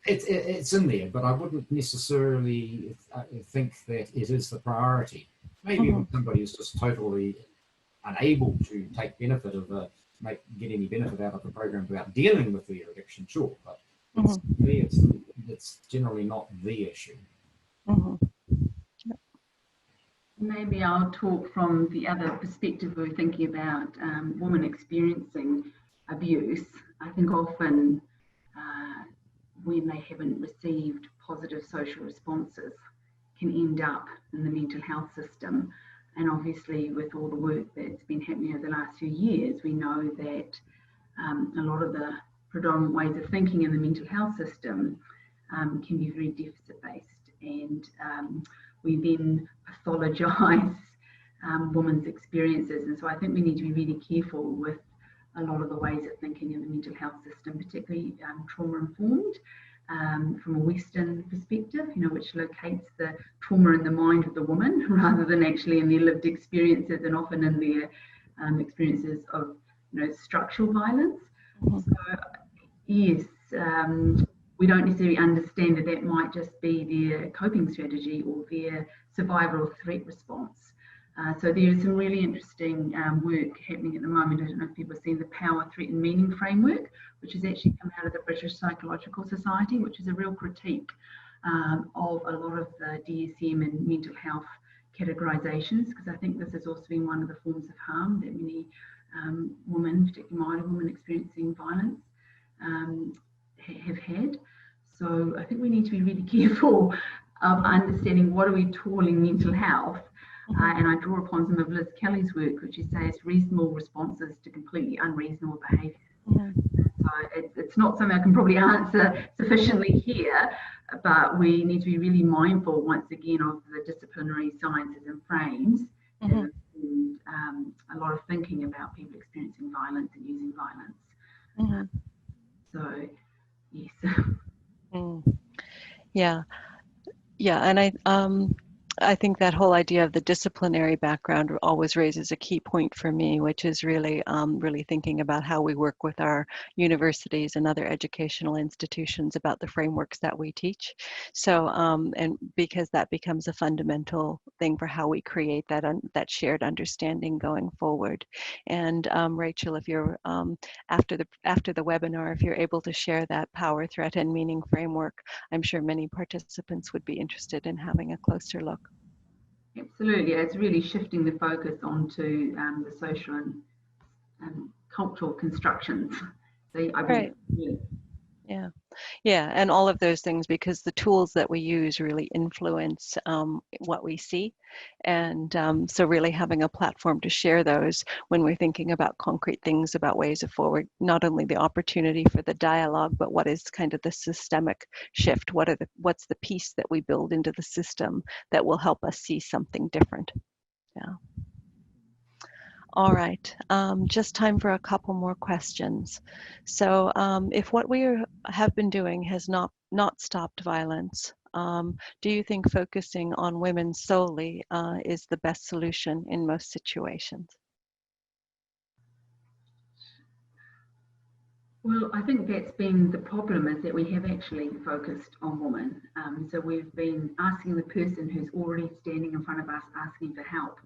it's in there, but I wouldn't necessarily think that it is the priority. Maybe when somebody is just totally unable to take benefit of get any benefit out of the program about dealing with their addiction, sure, but to me, it's generally not the issue. Maybe I'll talk from the other perspective. We're thinking about women experiencing abuse. I think often when they haven't received positive social responses can end up in the mental health system. And obviously with all the work that's been happening over the last few years, we know that a lot of the predominant ways of thinking in the mental health system can be very deficit-based, and we then pathologize women's experiences. And so I think we need to be really careful with a lot of the ways of thinking in the mental health system, particularly trauma-informed from a Western perspective, which locates the trauma in the mind of the woman rather than actually in their lived experiences, and often in their experiences of structural violence. So yes, we don't necessarily understand that might just be their coping strategy or their survival or threat response. So there is some really interesting work happening at the moment. I don't know if people have seen the Power, Threat and Meaning framework, which has actually come out of the British Psychological Society, which is a real critique of a lot of the DSM and mental health categorizations, because I think this has also been one of the forms of harm that many women, particularly Māori women experiencing violence, have had. So I think we need to be really careful of understanding what are we calling mental health. And I draw upon some of Liz Kelly's work, which is say it's reasonable responses to completely unreasonable behaviour. So it's not something I can probably answer sufficiently here, but we need to be really mindful once again of the disciplinary sciences and frames and a lot of thinking about people experiencing violence and using violence. So yes. Yeah, and I think that whole idea of the disciplinary background always raises a key point for me, which is really thinking about how we work with our universities and other educational institutions about the frameworks that we teach. So, and because that becomes a fundamental thing for how we create that shared understanding going forward. And Rachel, if you're after the webinar, if you're able to share that Power, Threat and Meaning framework, I'm sure many participants would be interested in having a closer look. Absolutely, it's really shifting the focus onto the social and cultural constructions. So Right. Yeah. Yeah, and all of those things, because the tools that we use really influence what we see. And so really having a platform to share those when we're thinking about concrete things, about ways of forward, not only the opportunity for the dialogue, but what is kind of the systemic shift? What's the piece that we build into the system that will help us see something different? Yeah. All right, just time for a couple more questions. So if what we have been doing has not stopped violence, do you think focusing on women solely is the best solution in most situations? Well, I think that's been the problem, is that we have actually focused on women. So we've been asking the person who's already standing in front of us asking for help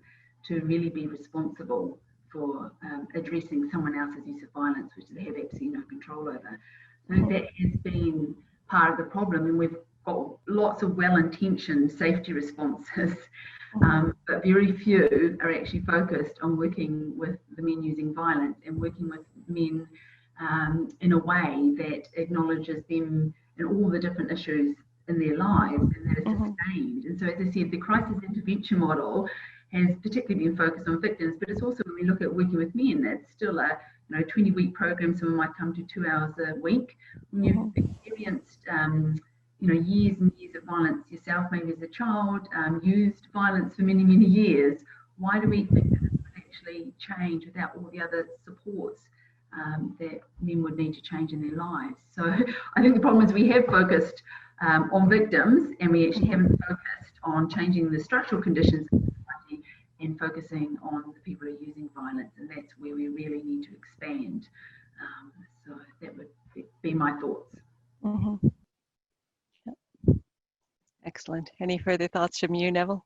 to really be responsible for addressing someone else's use of violence, which they have absolutely no control over. So that has been part of the problem, and we've got lots of well-intentioned safety responses, but very few are actually focused on working with the men using violence and working with men in a way that acknowledges them and all the different issues in their lives, and that is sustained. And so, as I said, the crisis intervention model has particularly been focused on victims, but it's also, when we look at working with men, it's still a 20-week program. Someone might come to 2 hours a week. When you've experienced years and years of violence yourself, maybe as a child, used violence for many, many years, why do we think that this would actually change without all the other supports that men would need to change in their lives? So I think the problem is we have focused on victims, and we actually haven't focused on changing the structural conditions of society and focusing on the people who are using violence, and that's where we really need to expand. So that would be my thoughts. Excellent. Any further thoughts from you, Neville?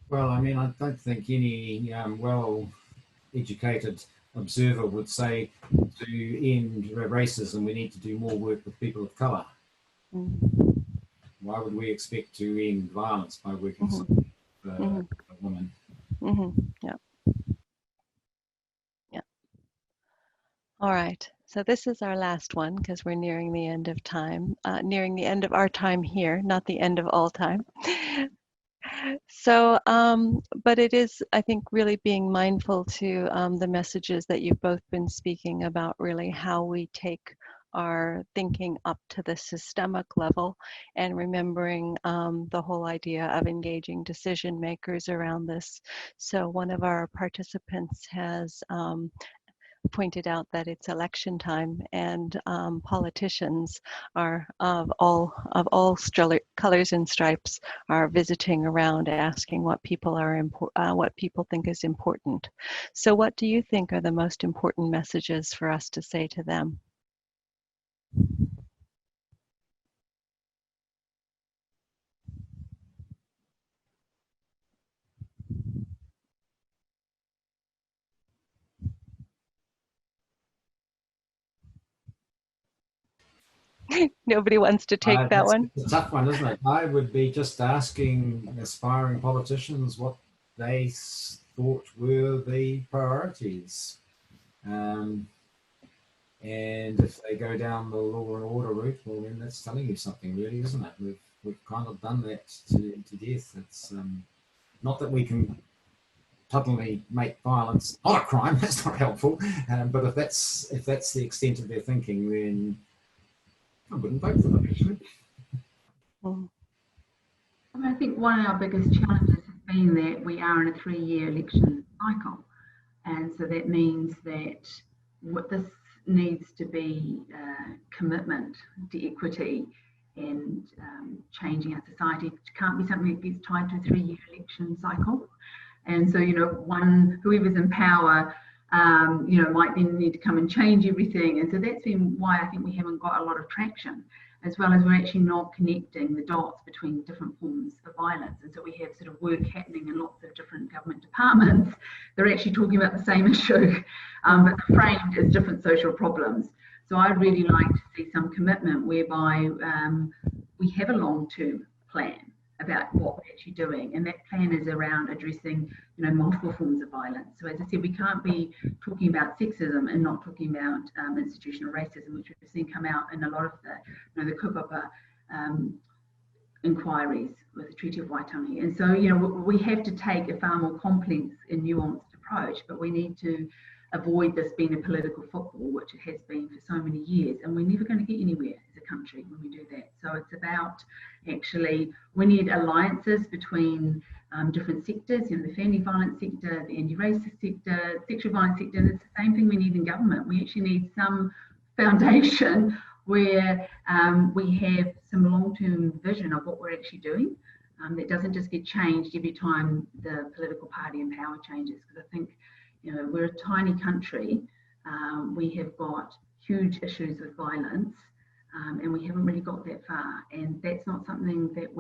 Well, I mean, I don't think any well-educated observer would say to end racism we need to do more work with people of colour. Why would we expect to end violence by working with women? Yeah. Yeah. All right. So this is our last one, because we're nearing the end of time, nearing the end of our time here, not the end of all time. So, but it is, I think, really being mindful to the messages that you've both been speaking about, really how we take our thinking up to the systemic level, and remembering the whole idea of engaging decision makers around this. So one of our participants has pointed out that it's election time, and politicians are of all colors and stripes are visiting around, asking what people think is important. So what do you think are the most important messages for us to say to them? Nobody wants to take that one. It's a tough one, isn't it? I would be just asking aspiring politicians what they thought were the priorities. And if they go down the law and order route, well, then that's telling you something, really, isn't it? We've kind of done that to death. It's not that we can suddenly make violence not a crime. That's not helpful. But if that's the extent of their thinking, then I wouldn't vote for them, actually. I think one of our biggest challenges has been that we are in a 3-year election cycle, and so that means that what this needs to be commitment to equity and changing our society. It can't be something that gets tied to a 3-year election cycle. And so, whoever's in power, might then need to come and change everything. And so that's been why I think we haven't got a lot of traction, as well as we're actually not connecting the dots between different forms of violence. And so we have sort of work happening in lots of different government departments. They're actually talking about the same issue, but they're framed as different social problems. So I'd really like to see some commitment whereby we have a long-term plan. about what we're actually doing, and that plan is around addressing, multiple forms of violence. So as I said, we can't be talking about sexism and not talking about institutional racism, which we've seen come out in a lot of the Kupapa inquiries with the Treaty of Waitangi. And so, we have to take a far more complex and nuanced approach, but we need to avoid this being a political football, which it has been for so many years, and we're never going to get anywhere as a country when we do that. So it's about actually, we need alliances between different sectors, the family violence sector, the anti-racist sector, sexual violence sector, and it's the same thing we need in government. We actually need some foundation where we have some long-term vision of what we're actually doing. That doesn't just get changed every time the political party in power changes, because I think we're a tiny country. We have got huge issues with violence, and we haven't really got that far. And that's not something that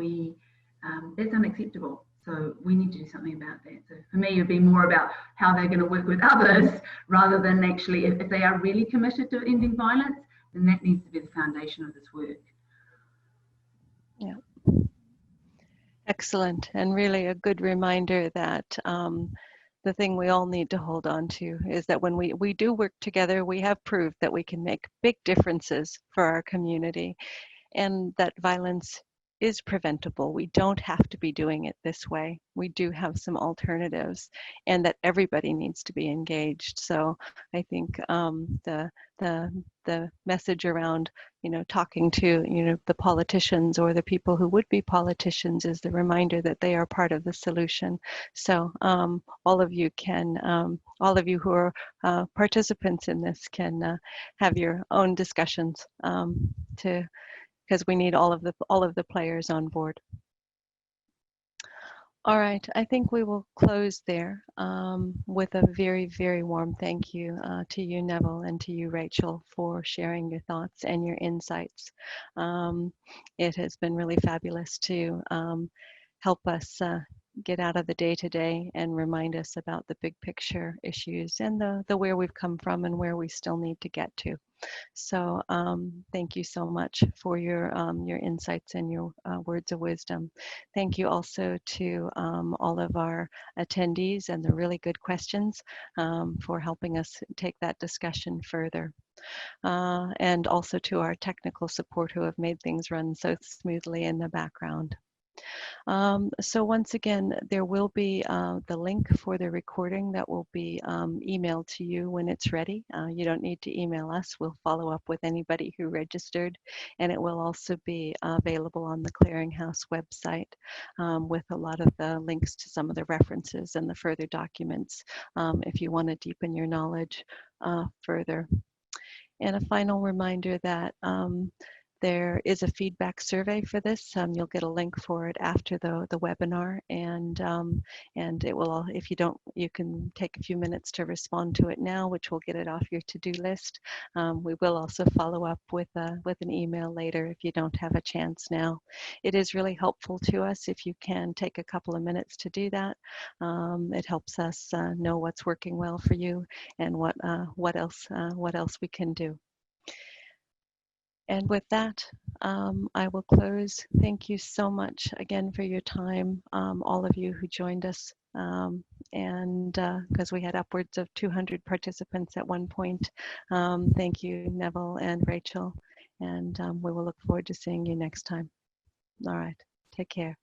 that's unacceptable. So we need to do something about that. So for me, it would be more about how they're going to work with others rather than actually, if they are really committed to ending violence, then that needs to be the foundation of this work. Yeah. Excellent. And really a good reminder that the thing we all need to hold on to is that when we do work together, we have proved that we can make big differences for our community, and that violence is preventable. We don't have to be doing it this way. We do have some alternatives, and that everybody needs to be engaged. So I think the message around talking to the politicians or the people who would be politicians is the reminder that they are part of the solution. So all of you who are participants in this can have your own discussions because we need all of the players on board. All right, I think we will close there with a very, very warm thank you to you, Neville, and to you, Rachel, for sharing your thoughts and your insights. It has been really fabulous to help us get out of the day-to-day and remind us about the big picture issues and the where we've come from and where we still need to get to. So thank you so much for your insights and your words of wisdom. Thank you also to all of our attendees and the really good questions for helping us take that discussion further. And also to our technical support who have made things run so smoothly in the background. So once again, there will be the link for the recording that will be emailed to you when it's ready. You don't need to email us. We'll follow up with anybody who registered, and it will also be available on the Clearinghouse website with a lot of the links to some of the references and the further documents if you want to deepen your knowledge further. And a final reminder that there is a feedback survey for this. You'll get a link for it after the webinar, and it will. If you don't, you can take a few minutes to respond to it now, which will get it off your to-do list. We will also follow up with an email later if you don't have a chance now. It is really helpful to us if you can take a couple of minutes to do that. It helps us know what's working well for you and what else we can do. And with that, I will close. Thank you so much again for your time, all of you who joined us. And because we had upwards of 200 participants at one point. Thank you, Neville and Rachel. And we will look forward to seeing you next time. All right, take care.